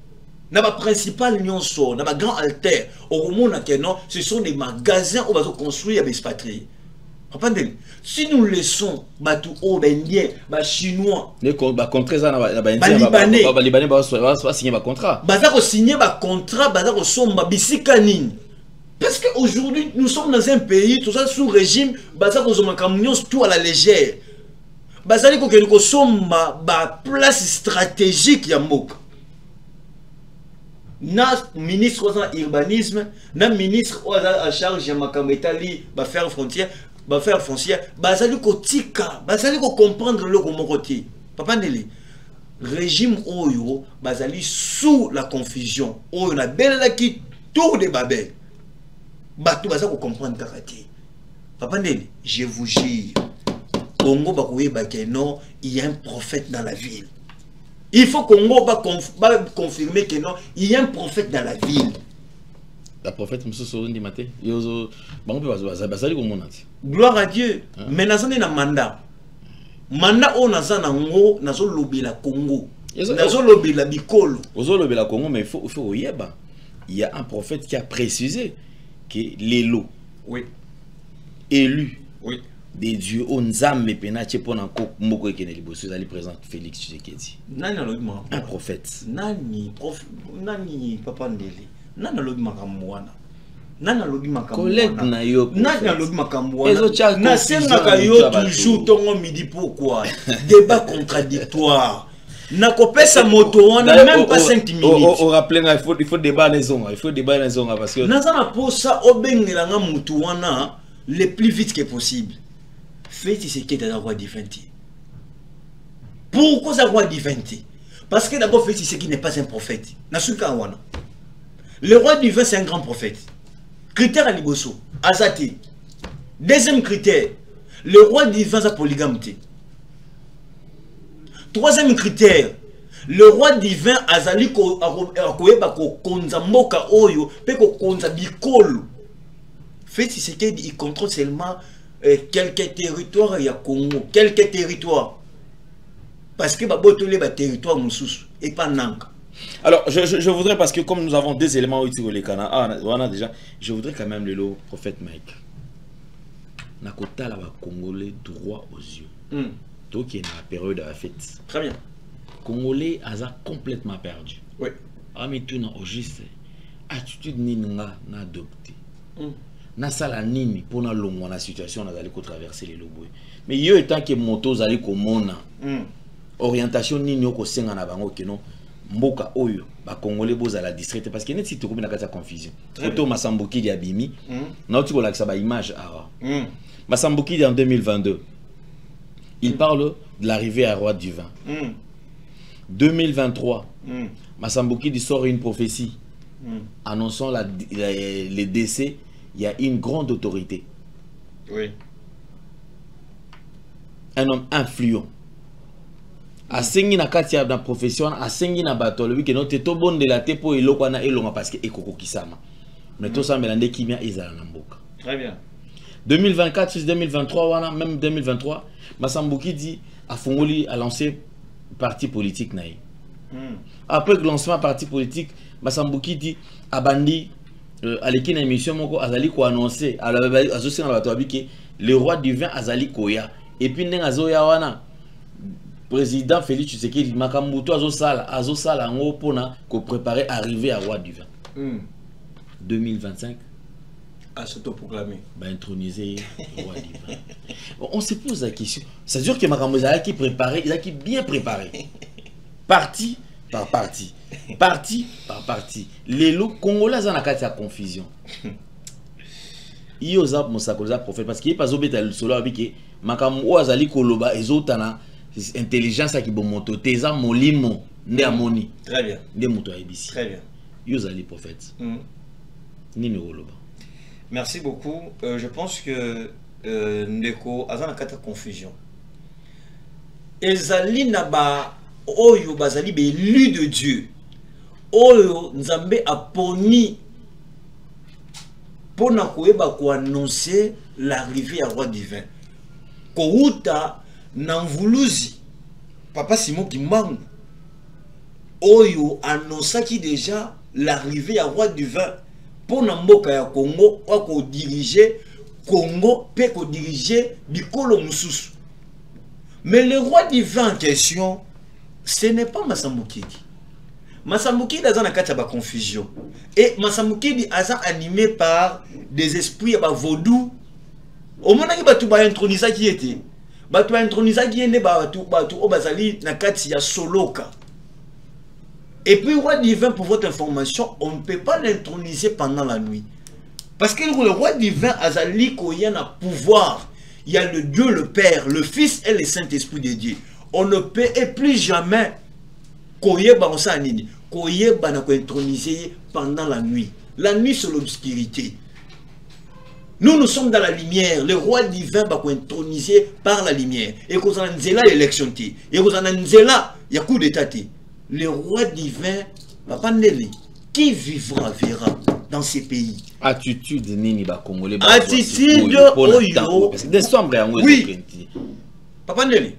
Dans ma principale nyonso, dans ma grand alter, au monde, ce sont des magasins où on va construire des expatriés. Si nous laissons Batou au Indien, Chinois, contrat Libanais, signer un contrat. Signer un contrat, parce qu'aujourd'hui, nous sommes dans un pays, tout ça sous régime, tout à la légère. Nous sommes à place stratégique. Na ministre de l'urbanisme, na ministre en charge de faire frontière, faire foncière, bazali ko tika, bazali ko comprendre le comment côté. Papa Ndeli, régime oyo bazali sous la confusion. Oyo na belle qui tour de babel. Batou bazali ko comprendre karaté. Papa Ndeli, je vous jure, Congo bakoye bakeno, il y a un prophète dans la ville. Il faut Congo va confirmer que non, il y a un prophète dans la ville. Le prophète gloire à Dieu. Mais nous avons un mandat. Mandat on a un ngo, nous avons lobby la Congo. Nous avons lobby la Bikolo. Nous avons lobby la Congo, mais il faut y aller. Il y a un prophète qui a précisé que les lots élus des dieux on zame penache pour un coq moko ekene liboso ali présente Félix Tshisekedi. Un prophète. Nani Papa Ndeli. Nani lobi makambo wana. Nani lobi makambo wana. Collègue na yo. Nani lobi makambo wana. Na senga yo toujours tongo midi pourquoi. Débat contradictoire. Na kopesa moto wana même pas 5 minutes. On rappelle il faut débat les onga, il faut débat les onga parce que naza na posa obengela nga mutu wana le plus vite que possible. Faites ce qui est dans la roi Divinity. Pourquoi ça roi Divinity? Parce que d'abord faites ce qui n'est pas un prophète. Le roi divin c'est un grand prophète. Critère à Liboso, Azate. Deuxième critère, le roi divin c'est polygamité. Troisième critère, le roi divin azali ko akoyeba ko konza mboka oyo pe ko konza bikolo. Faites ce qu'il contrôle seulement quelques territoires il y a Congo, quelques territoires. Parce que les territoires et pas Nanga. Alors, je voudrais, parce que comme nous avons deux éléments utiles au Lekana, déjà, je voudrais quand même le prophète Mike. Nakota la Congolais droit aux yeux. Donc, il y a une période à la fête. Très bien. Congolais a complètement perdu. Oui. Mais tout au juste, attitude ni n'a adopté. Na sala nini pour na longo na situation na dali ko traverser les loboué mais yo étant que moto zali ko mona orientation nini ko senga na bango keno mboka oyo ba congolais boza la distraite parce que net si to ko na kata confusion photo Masamboki di abimi na uti ko la ba image awa Masamboki en 2022 il parle de l'arrivée à roi du vin 2023 Masamboki di sort une prophétie annonçant les décès. Il y a une grande autorité. Oui. Un homme influent. A sengi na kati na profession, a sengi na bato le week-end te to bon de la te po eloko na elonga parce que ekoko kisama. Mais tout ça melande kimia ezala na mboka. Très bien. 2024 2023 wana même 2023 Masamboki dit a fongoli a lancé parti politique naï. Après le lancement parti politique, Masamboki dit a bandi à l'équipe d'émission moko azali ko annoncer à le roi du vin azali koya et puis n'azoya wana président Félix Tshisekedi makambuto azosala ngo pona ko préparer arriver à roi du vin 2025 à s'autoproclamer ba introniser roi du vin. On se pose la question, c'est sûr que makambo qui préparé, il a qui bien préparé parti par parti. Parti par parti. Les lots congolais ont la confusion. Il y a un prophète parce qu'il n'y a pas de solo avec Makamo Azali Koloba et Zotana intelligence qui bon moto Teza Molimo Néamoni. Très bien. Des motos ABC. Très bien. Il y a des prophètes. Nini Koloba. Merci beaucoup. Je pense que Ndeko a une confusion. Ezali Naba Oyo Bazali be élu de Dieu. Oyo Nzambe a poni pour annoncer l'arrivée à roi divin. Kouta Nanvuluzi Papa Simon Kimbangu Oyo annonça qui déjà l'arrivée à roi divin pour Namboka ya Congo pour diriger Congo peut diriger Bikolo Moussous. Mais le roi divin en question, ce n'est pas Massambukidi. Massambukidi a une confusion. Et Massambukidi a animé par des esprits vaudou. Au moment où il a intronisé qui était, il a intronisé qui était Soloka. Et puis, roi divin, pour votre information, on ne peut pas l'introniser pendant la nuit. Parce que le roi divin a un pouvoir. Il y a le Dieu, le Père, le Fils et le Saint-Esprit de Dieu. On ne peut plus jamais introniser pendant la nuit. La nuit, c'est l'obscurité. Nous sommes dans la lumière. Le roi divin va introniser par la lumière. Et qu'on a l'élection. Et qu'on a il y a coup d'état. Le roi divin, Papa Ndele, qui vivra, verra dans ces pays. Attitude nini ba congolais. Attitude oyo. Oui. Papa Ndele.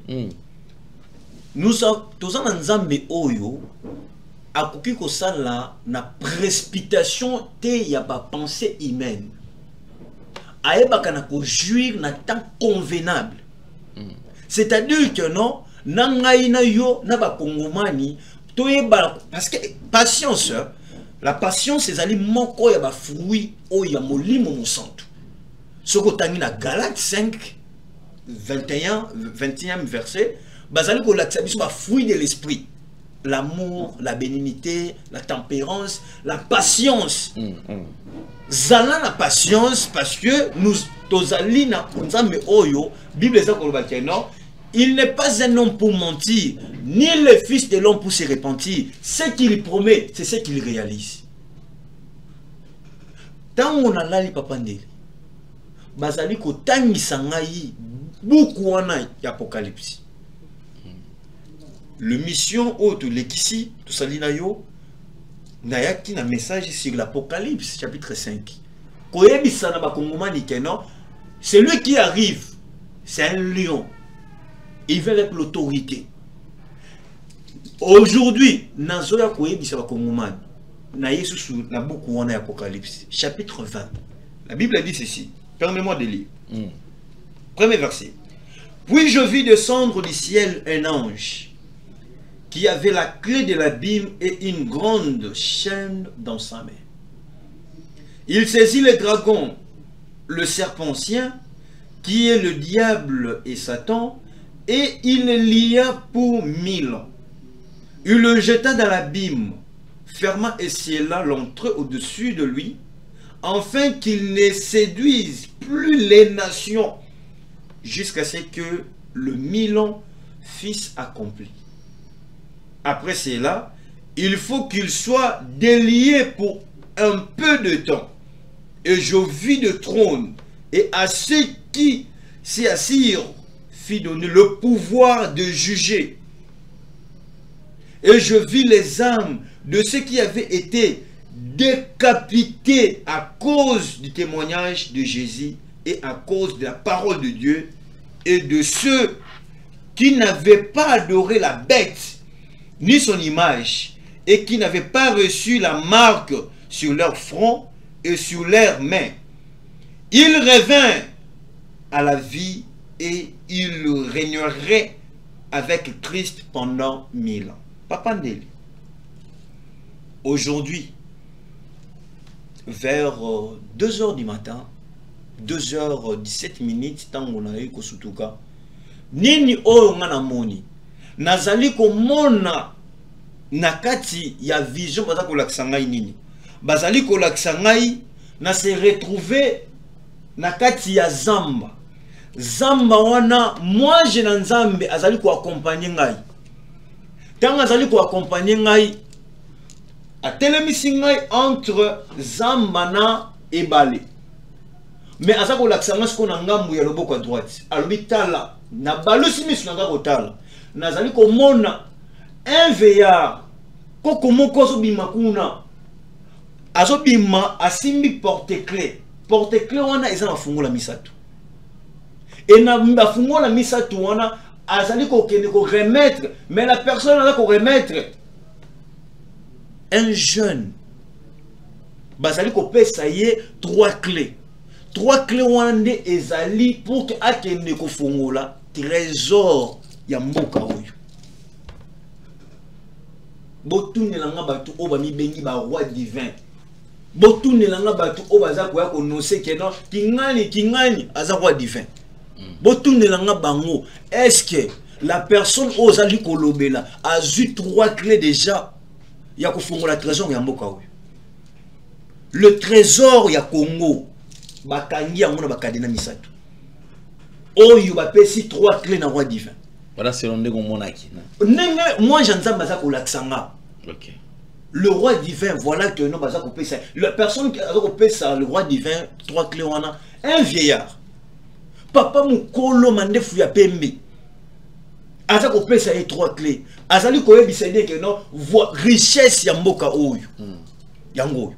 Nous sommes tous en Nzambe oyo. Akoki ko sala na précipitation te ya ba pensée humaine. Aeba kana ko jouir na temps convenable. C'est-à-dire que non, nangai na yo na ba kongomani parce que patience, la patience c'est ali moko ya ba fruit o ya molimo mosantu. Soko tangi na Galates 5 21e verset, bazali ko laksa biso ba fruit de l'esprit. L'amour, la bénignité, la tempérance, la patience. Zala la patience parce que nous tozali na nzambe oyo Bible eza ko lobaki non. Il n'est pas un homme pour mentir, ni le fils de l'homme pour se repentir. Ce qu'il promet, c'est ce qu'il réalise. Tant on a lali Papa Ndele, bazali ko tangisa ngai beaucoup wana Apocalypse. Le mission autre lekisi tout salina yo nayaki na message sur l'Apocalypse chapitre 5. Koyebisa na ba kongomani keno, celui qui arrive, c'est un lion. Il veut avec l'autorité. Aujourd'hui, Nazoya Koyebisa Bakongomani, na Yesu na beaucoup en Apocalypse, chapitre 20. La Bible dit ceci. Permets-moi de lire. Premier verset. Puis je vis descendre du ciel un ange qui avait la clé de l'abîme et une grande chaîne dans sa main. Il saisit le dragon, le serpent ancien, qui est le diable et Satan, et il le lia pour 1000 ans. Il le jeta dans l'abîme, ferma et scella l'entrée au-dessus de lui, afin qu'il ne séduise plus les nations, jusqu'à ce que le 1000 ans fût accompli. Après cela, il faut qu'il soit délié pour un peu de temps. Et je vis de trône, et à ceux qui s'y assirent, fit donner le pouvoir de juger. Et je vis les âmes de ceux qui avaient été décapités à cause du témoignage de Jésus et à cause de la parole de Dieu, et de ceux qui n'avaient pas adoré la bête ni son image et qui n'avaient pas reçu la marque sur leur front et sur leurs mains. Ils revinrent à la vie et il régnerait avec Christ pendant 1000 ans. Papa Ndele, aujourd'hui, vers 2h du matin, 2h17, tant on a eu Kosutuka, nini oyo ngana moni, nazali komona nakati ya vision baza kolakisa ngai nini. Bazali kolakisa ngai na se retrouver nakati ya zamba. Zamba wana moi na nzambe azali ko accompagner ngai. Tant azali ko accompagner ngai atelemisi ngai entre zamba na ebale. Mais azali ko lakisa ngai ko na ngambu ya loboko à droite. Alobi tala na balusi misu na ko tala. Nazali ko mona un veillard koko moko so bima kuna. Azo bima asimbi porte-clé. Porte-clé wana eza na fungola misatu. Et na fungola misatu wana azali ko kende ko remettre, mais la personne là ko remettre un jeune. Bazali ko pesa ye 3 clés. 3 clés wande ezali pour que akende ko fongola trésor ya mboka oyo. Botune langa batu oba mi bengi ba roi divin. Botune langa batu oba za ko ya ko noncer que non kingani aza roi divin. Botune langa bango est-ce que la personne ozali kolobela a eu 3 clés déjà ya ko fongola trésor ya mboka oyo. Le trésor ya Congo bakangi yango na bakadena misato. Oyo bapesi 3 clés na roi divin. Voilà selon ndeko monaki. Moi j'entends baza ko laksanga. OK. Le roi divin, voilà que non baza ko pesa. La personne qui a ko pesa le roi divin 3 clés wana un vieillard. Papa mukolo mandefu ya pembe. Aza ko pesa les 3 clés. Azali ko yebisa que non richesse ya mboka oyo. Yango.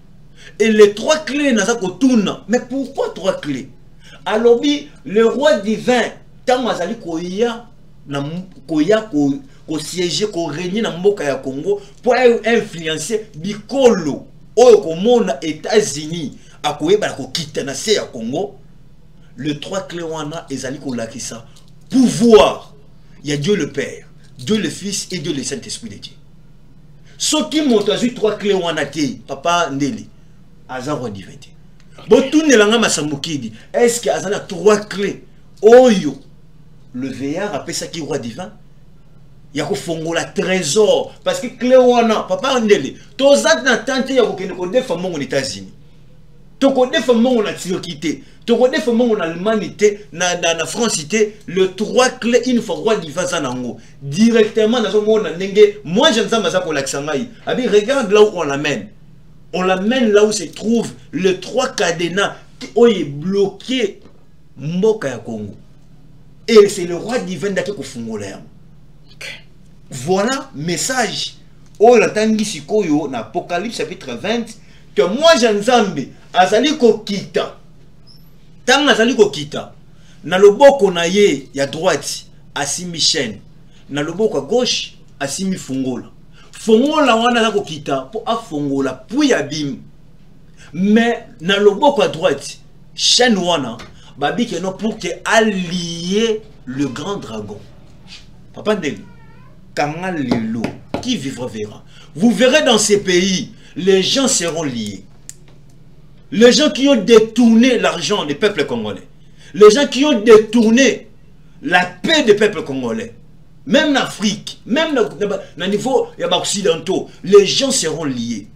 Et les 3 clés naza ko tuna. Mais pourquoi 3 clés? Alors le roi divin tant azali ko ya na koya ko siéger ko régner na mboka ya Congo pour influencer bikolo oyo ko mona États-Unis akoyeba ko kita na se ya Congo. Le 3 clés wana ezali ko lakisa pouvoir. Il y a Dieu le Père, Dieu le Fils et Dieu le Saint-Esprit de Dieu. Ceux qui m'ont eu 3 clés wana te papa Ndeli aza roi divin. Botune langa masamukidi est-ce que azana 3 clés oyo le veillard appelle ça qui roi divin. Il y a ko fongola trésor parce que clé wana papa Ndeli tozat na tante ya ko kene ko defa mongo aux États-Unis. To ko defa mongo na Turquie. To ko defa mongo na Allemagne na France le 3 clés une fois roi divin zanango directement dans mon ndenge moi je nzamba za ko laksangai. Abi regarde là où on l'amène. On l'amène là où se trouve le 3 cadenas qui est bloqué mboka ya Congo. Et c'est le roi divin d'Ake Kofungola. Voilà message. Oh la tangi sikoyo na Apocalypse chapitre 20 que moi Janzambe azali ko kita. Tang azali ko kita. Na loboko na ye ya droite asimi chaîne. Na loboko à gauche asimi fungola. Fongola wana za ko kita po afongola puis abim. Mais na loboko à droite chaîne wana babi que non pour que allier le grand dragon. Papa Ndeli, Kanga Lelo, qui vivra verra. Vous verrez dans ces pays, les gens seront liés. Les gens qui ont détourné l'argent des peuples congolais. Les gens qui ont détourné la paix des peuples congolais. Même en Afrique, même au niveau occidentaux, les gens seront liés.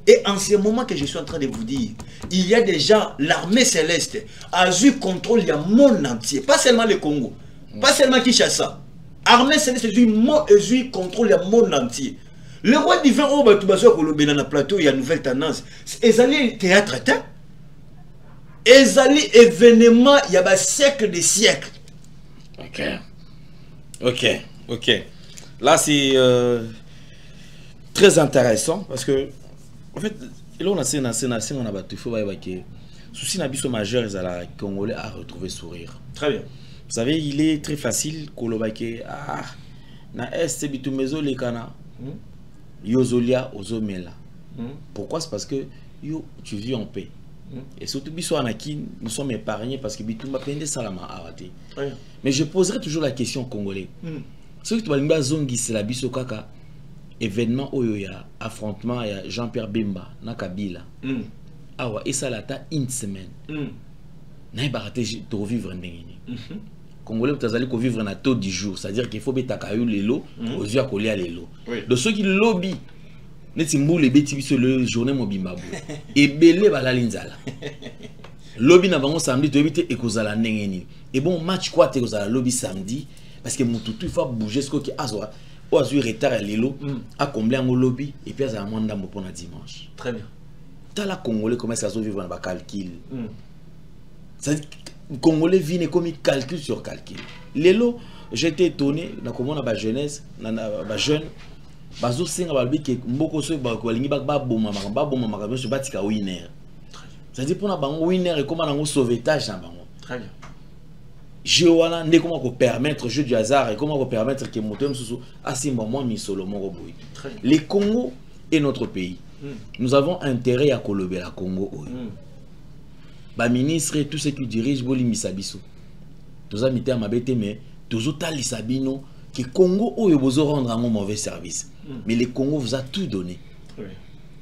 Et en ce moment que je suis en train de vous dire, il y a déjà l'armée céleste a eu contrôle du monde entier, pas seulement le Congo, pas seulement Kinshasa. L'armée céleste a eu contrôle du monde entier. Le roi divin, oh, bah, tout basé au Lobéna plateau, il y a une nouvelle tendance. Ils allaient théâtre, ils allaient événement, il y a un siècle des siècles. Ok. Ok. Ok. Là, c'est très intéressant parce que. En fait, là on a battu, il faut que souci nabiso majeur est à la Congolais à retrouver sourire. Très bien. Vous savez, il est très facile kolobake na est bitu mezo le kana yozolia ozomela. Pourquoi? C'est parce que yo tu vis en paix. Et surtout biso anaki nous sommes épargnés parce que bitu mapende salama arrêté. Mais je poserai toujours la question aux Congolais. Ceux qui balinga zongi c'est la biso kaka événement oyoya affrontement ya Jean-Pierre Bemba na Kabila. Awa et ça lata une semaine. Na baraté to vivre ndengeni. Congolais tazali ko vivre na taux du jour, c'est-à-dire qu'il faut betaka yo lelo aux yeux kolia lelo. De ceux qui lobby neti mbule beti biso le journée mobimba bo. Et belé bala linzala. Lobby na bango samedi to ebité ekozala ndengeni. Et bon match quoi te kozala lobby samedi parce que mututu il faut bouger ce qui azwa. Ou a eu retard à l'élo, à combler un lobby et puis à un mandat pour le dimanche. Très bien. Dans la Congolais commence à vivre dans le calcul. C'est-à-dire que le Congolais vit comme calcul sur calcul. L'élo, j'étais étonné, dans comment on a la jeunesse, dans la jeune, bazo singa balbi que mboko so ba ko lingi ba boma ma so batika winner. C'est-à-dire pour na bango winner et comment na sauvetage na bango. Très bien. Je wana ne comment ko permettre jeu du hasard et comment ko permettre que motem sous asimba moi mi solo moko boy. Les Congo est notre pays. Nous avons intérêt à colober la Congo. ba ministre tout ce qui dirige boli misabiso toza mité mabete mais tozo tali sabino que Congo oyo bozo rendre un mauvais service mais le Congo vous a tout donné.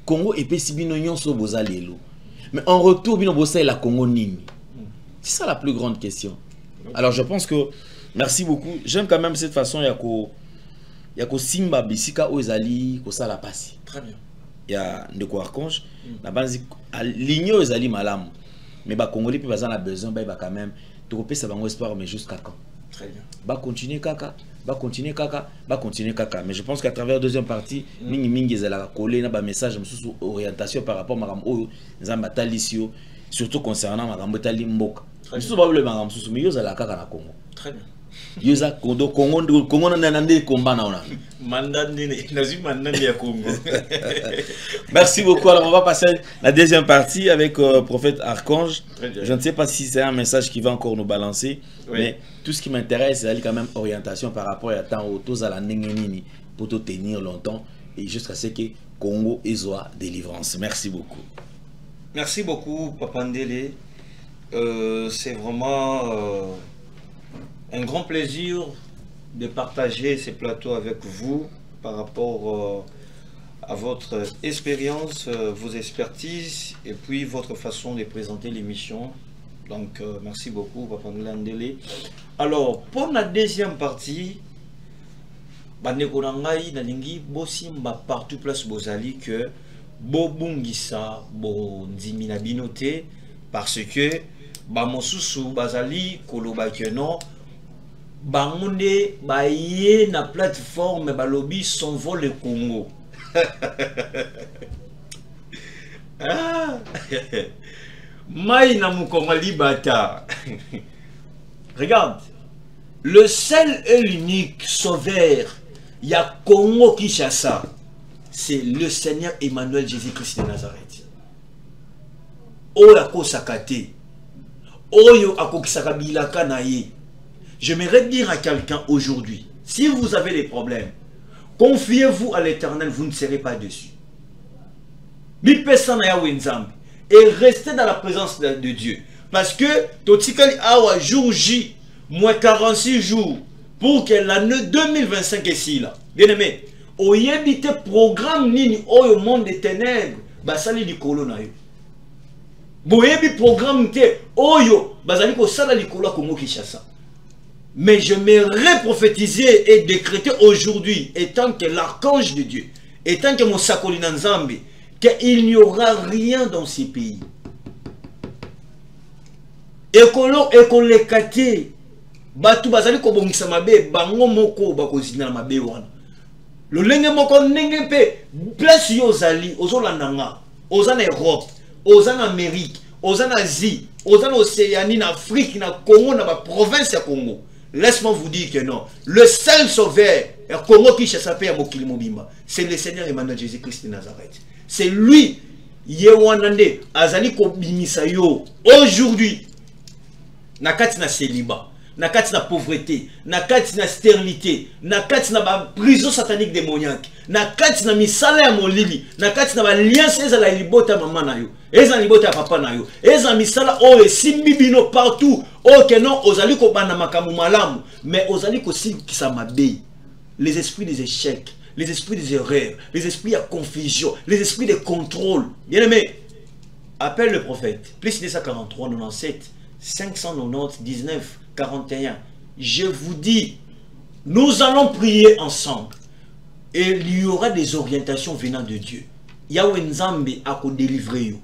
Congo et pesibino nyonso boza lelo mais en retour bino bossa la Congo nini. C'est ça la plus grande question. Alors je pense que merci beaucoup. J'aime quand même cette façon yako simba bisika ozali ko sala pasi. Très bien. Il y a Ndeko Archange la base ligne ozali malamu mais ba Congolais puis bazana besoin ba quand même to kopesa bango espoir mais jusqu'à quand. Très bien. Ba continuer kaka mais je pense qu'à travers deuxième partie mingi ezala coller na ba message mususu orientation par rapport maram oyo nzamba talisio surtout concernant marambo tali mboka. Mususu ba le maram mususu mais yozala kaka na Congo. Très bien. Yoza Congo na ndé combat na ona. Merci beaucoup. Alors on va passer à la deuxième partie avec prophète Archange. Je ne sais pas si c'est un message qui va encore nous balancer, mais tout ce qui m'intéresse c'est quand même orientation par rapport à temps autour à la nengenini pour te tenir longtemps et jusqu'à ce que Congo ait délivrance. Merci beaucoup. Merci beaucoup Papa Ndele. C'est vraiment un grand plaisir de partager ces plateaux avec vous par rapport à votre expérience, vos expertises et puis votre façon de présenter l'émission. Donc merci beaucoup Papa Ndele. Alors pour la deuxième partie, Banekorangai nalingi bosimba partout place bozali que bobungisa bondimina binote parce que bamosusu bazali koloba que non bangonde baye na plateforme balobi s'envole le Congo. Ah Mai na mukongali bata. Regarde, le seul et l'unique sauveur ya Congo Kinshasa, c'est le Seigneur Emmanuel Jésus-Christ de Nazareth. Oyo akosakate, oyo akokisaka bilaka na ye. J'aimerais dire à quelqu'un aujourd'hui, si vous avez des problèmes, confiez-vous à l'Éternel, vous ne serez pas dessus. Et restez dans la présence de Dieu. Parce que, Totikali Awa, jour J, moins 46 jours, pour que l'année 2025 est ici là. Bien aimé, au yébite programme nini au monde des ténèbres, basali di kolona yo. Boyebi programme te oyo, basali ko sala di kola Congo Kinshasa. Mais je m'aimerais prophétiser et décréter aujourd'hui, étant que l'archange de Dieu, étant que mon sakolina nzambe, qu'il n'y aura rien dans ces pays. Ekolo ekolekate batu bazali ko bongisa mabe bango moko bakozina mabe wana. Le lenge moko ndenge pe place yo zali ozolanda nga, ozana Europe, ozana Amérique, ozana Asie, ozana Océanie, na Afrique, na Congo, na ba province ya Congo. Laisse-moi vous dire que non. Le seul sauveur, c'est le Seigneur Emmanuel Jésus-Christ de Nazareth. C'est lui, Yewanande, Azali Kobimisayo. Aujourd'hui, nakati na célibat, nakati na pauvreté, nakati na stérilité, nakati na prison satanique démoniaque, nakati na misala ya molili, nakati na alliance ezala libota mama na yo, ezala libota papa na yo, ezala misala o esimbi bino partout. Ok non, ozali ko bana makamu malamu, mais ozali ko sikisa mabe. Les esprits des échecs, les esprits des erreurs, les esprits de confusion, les esprits de contrôle. Bien aimé, appelle le prophète. Plus 943 97 590 19 41. Je vous dis, nous allons prier ensemble. Et il y aura des orientations venant de Dieu. Yahweh Nzambe a ko délivrer yo.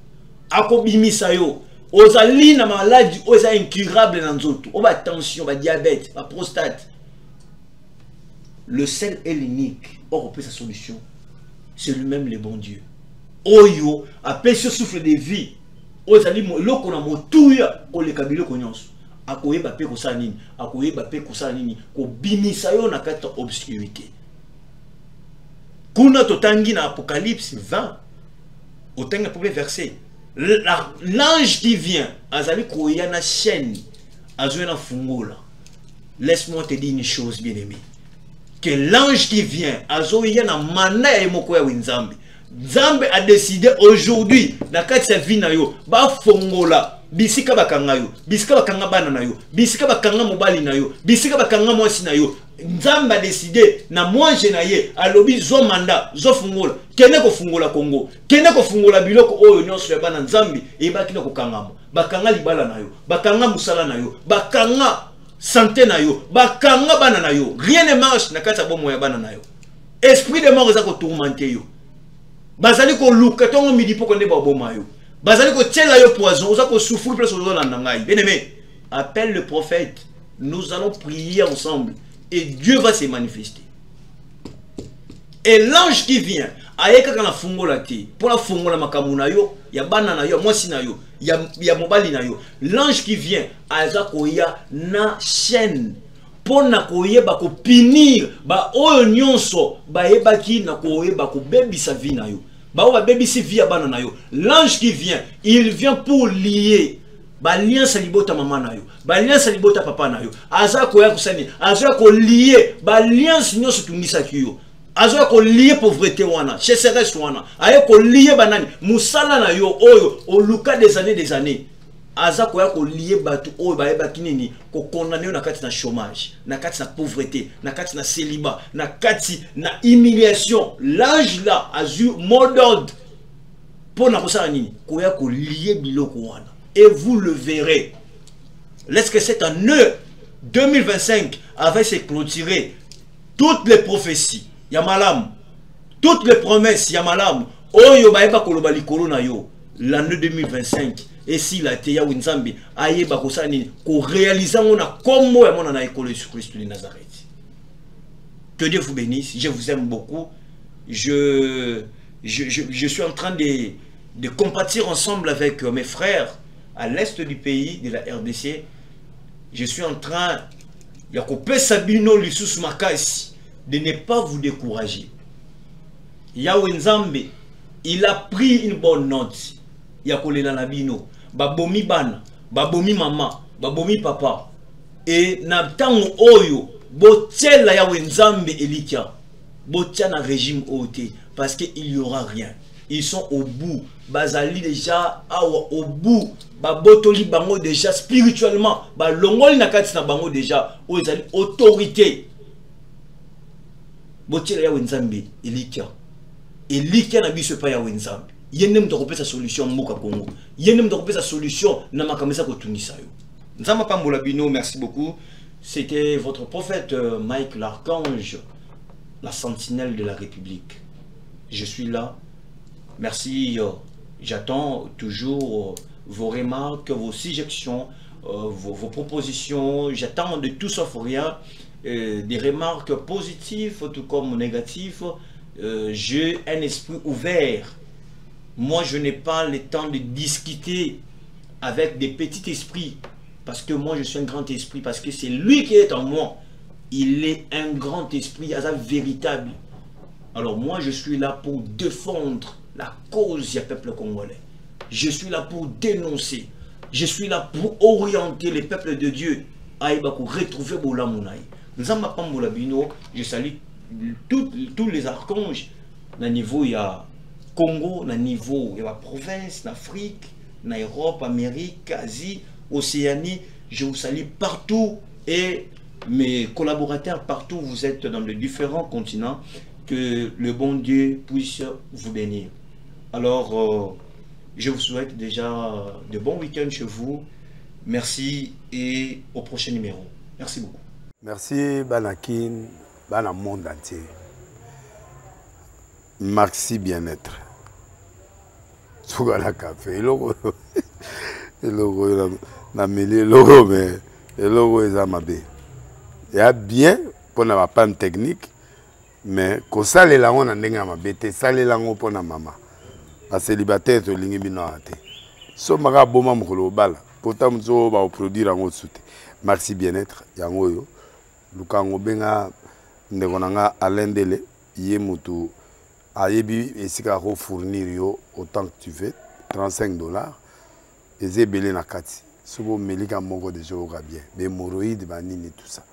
A ko bimisa yo. Ozali na maladie, oza incurable dans nzoto. Oba tension, ba diabète, ba prostate. Le seul et l'unique, or on peut sa solution, c'est lui-même le bon Dieu. Oyo, appelle ce souffle de vie. Ozali loko na motuya, ko le kabilo konyonso. Akoye ba pe ko sa nini, akoye ba pe ko sa nini, ko bimisa yo na kata obscurité. Kuna totangi na Apocalypse 20, au temps premier verset. L'ange qui vient, azali koya na chaîne, azoué na fungola. Laisse-moi te dire une chose, bien-aimé. Que l'ange qui vient, azoya na mana ya moko ya winzambi. Nzambe a décidé aujourd'hui na kati sa vie na yo ba fongola bisika bakanga yo, bisika bakanga bana na yo, bisika bakanga mobali na yo, bisika bakanga mwasi na yo. Nzambe a décidé na moi jenaye alobi zo manda zo fungola kene ko fungola Congo, kene ko fungola biloko oyo nyonso ya bana Nzambe e bakina ko kangama bakanga libala na yo, bakanga musala na yo, bakanga santé na yo, bakanga bana na yo. Rien ne marche na kati sa bomo ya bana na yo. Esprit de mort eza ko tourmenter yo. Bazali ko luka tongo midi poko nde ba boma yo. Bazali ko tiela yo poison, oza ko souffrir plus au na ngai. Bien-aimé, appelle le prophète. Nous allons prier ensemble et Dieu va se manifester. Et l'ange qui vient, ayeka kana fungola te, pour la fungola makamuna yo, ya bana na yo, mwasi na yo, ya mobali na yo. L'ange qui vient, aza koya na chaîne. Pour na koyeba ko punir ba oyo nyonso ba yebaki na koyeba ko bebi sa vie na yo. Ba o ba bebi si vie ya bana na yo. L'ange qui vient, il vient pour lier ba lien sa libota mama na yo, ba lien sa libota papa na yo. Aza koya kusani, aza ko lier ba lien nyonso tungisa kiyo. Aza ko lier pauvreté wana, chasseresse wana. Aye ko lier banani musala na yo oyo au luka des années. Aza koya ko lié batu oyo ba yeba kinini ko condamner na kati na chômage, na kati na pauvreté, na kati na célibat, na kati na humiliation. L'ange là a eu mot d'ordre pour na kosala nini koya ko lié biloko wana. Et vous le verrez. Lorsque c'est un nœud 2025 avait se clôturé toutes les prophéties yamalam, toutes les promesses yamalam oyo ba yeba ko loba likolo na yo l'année 2025. Et si la teya Nzambe aye bakosani ko réaliser na kombo ya mona na école sur Christ de Nazareth. Que Dieu vous bénisse, je vous aime beaucoup. Je suis en train de compatir ensemble avec mes frères à l'est du pays de la RDC. Je suis en train Yakope Sabino Lissus Makasi de ne pas vous décourager. Yahweh Nzambe, il a pris une bonne note. Yakolela Nabino. Babomi bana, babomi mama, babomi papa. Et na tango oyo, botiela ya Nzambe Elikia, botia na régime OT, parce qu'il n'y aura rien. Ils sont au bout, bazali déjà au bout, babotoli bango déjà spirituellement, ba longoli na kati na bango déjà, ozali autorité. Botiela ya Nzambe Elikia. Elikia na biso pa ya Nzambe. Yenem de repérer sa solution Moka Congo. Yenem de repérer sa solution Namakamesa Kotunisa. Nzama Pambola Bino, merci beaucoup. C'était votre prophète Mike l'Archange, la sentinelle de la République. Je suis là. Merci. J'attends toujours vos remarques, vos suggestions, vos propositions. J'attends de tout sauf rien. Des remarques positives, tout comme négatives. J'ai un esprit ouvert. Moi, je n'ai pas le temps de discuter avec des petits esprits. Parce que moi, je suis un grand esprit. Parce que c'est lui qui est en moi. Il est un grand esprit, véritable. Alors moi, je suis là pour défendre la cause du peuple congolais. Je suis là pour dénoncer. Je suis là pour orienter les peuples de Dieu à retrouver Bola Mounaï. Je salue tous les archanges. Au niveau, il y a Congo, na niveau, il y a la province, l'Afrique, l'Europe, Amérique, Asie, Océanie. Je vous salue partout et mes collaborateurs partout. Vous êtes dans les différents continents. Que le bon Dieu puisse vous bénir. Alors, je vous souhaite déjà de bons week-ends chez vous. Merci et au prochain numéro. Merci beaucoup. Merci Banakin, Bana monde entier. Maxi bien-être. Sougala café, logo na mêlé logo mais logo est amabé. Il y a bien pour na panne technique mais ko sale la on ndenge mabe te sale la ngo pona mama. Ba célibataire to lingi bino ate. So maka boma mukolo bala. Pourtant mzo ba produire ngo soute. Maxi bien-être yango yo. Lukango benga ndeko nanga alendele yé mutu ayebi esika ko fournir yo autant que tu veux $35 et belé na kati sobo melika moko de jour bien be hémorroïdes banini tout ça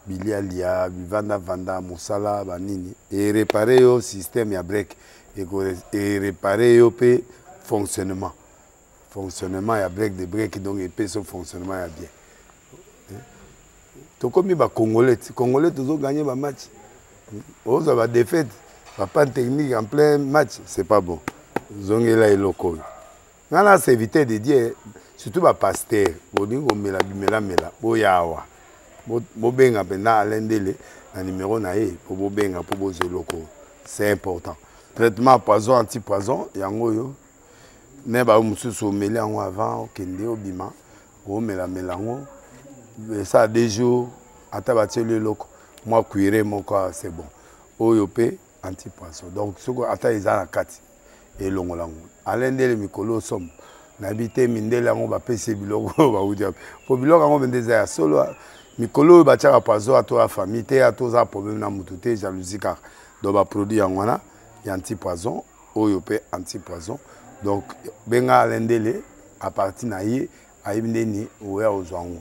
bilia lia vanda musala banini et réparer yo système ya break et réparer le fonctionnement. Fonctionnement, il y a break, donc il peut ce fonctionnement bien. Tout comme les Congolais toujours gagné le match. Ils ont défaite, pas de technique en plein match, c'est pas bon. Ils ont là et local. Maintenant, c'est éviter de dire, surtout les pasteurs, ils ont mis la mela, boyawa, bobenga pendant l'endele, le numéro naé pour bobenga pour bozo local. C'est important. Traitement poison anti-poison, yango mais bah monsieur sommelé en avant, kende obima, o mélango. Ça a des jours, à tabater le loco, moi cuire mon corps c'est bon. Oyopé anti-poison. Donc ce qu'on attend ils ont la carte et longolango. Alain de mikolo somme. N'habiter mindela on va passer biloko va vous dire. Pour biloko on vend des airs solo. Mikolo va tirer poison à toi famille, à toi problème na mututé jalousie car donc va produit en wana y anti-poison, oyopé anti-poison. Donc benga Alain de à partir naïe aïbneni oué aux ango.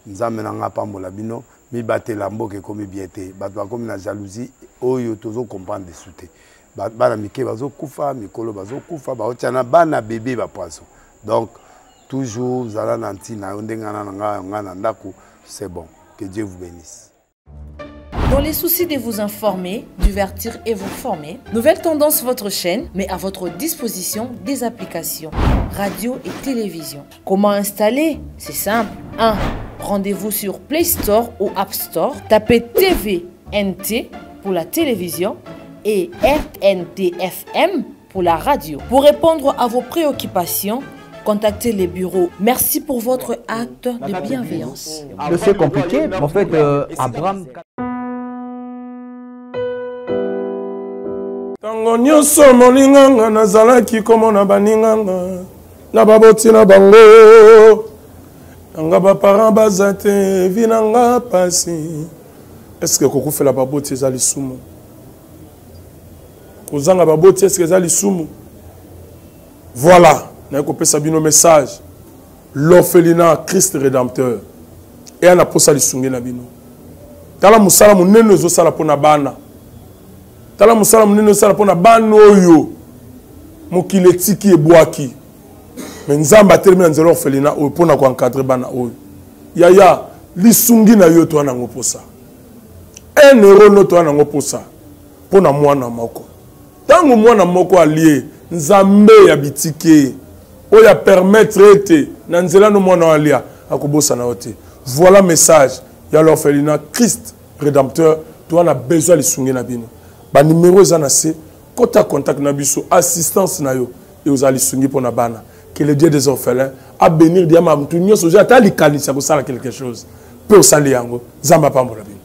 Nous avons pambola bino mi batte lambo ke komi biete bato comme na jalousie oyo tozo comprendre de souté bana mike bazo kufa mikolo bazo kufa ba otiana bana bébé ba poisson donc toujours zala nanti na ndengana ngana ndako c'est bon que Dieu vous bénisse. Dans les soucis de vous informer, divertir et vous former, Nouvelle Tendance, votre chaîne, met à votre disposition des applications, radio et télévision. Comment installer? C'est simple. 1. Rendez-vous sur Play Store ou App Store. Tapez TVNT pour la télévision et RNTFM pour la radio. Pour répondre à vos préoccupations, contactez les bureaux. Merci pour votre acte de bienveillance. C'est compliqué, mais en fait, Abraham... Tango nyonso moninganga nazalaki komona baninganga na baboti na bango nanga baparent baza te vinanga pasi. Est-ce que kokufela baboti ezali sumu? Kozanga baboti est-ce que ezali sumu? Voilà, na kopesa bino message. L'orphelinat Christ rédempteur et ana posa lisungi na bino. Tala musala munene ezosala pona bana. Tala musala munene sala pona bano oyo mokile tiki ebwaki mais nzamba termina nzelo orphelinat oyo pona ko encadrer bana oyo yaya lisungi na yo to na ngoposa 1 euro no to na ngoposa pona mwana moko tango mwana moko alie nzambe ya bitike oyo ya permettre ete na nzela no mwana alia akobosa na ote. Voilà message ya l'orphelinat Christ rédempteur to na besoin lisungi na bino. Ba numéro za na se kota contact na biso assistance na yo et aux alisungi pour na bana que le Dieu des orphelins a bénir diama mtu nyoso ja ta likanisa ko sala quelque chose peut saler yango zamba pambola bino.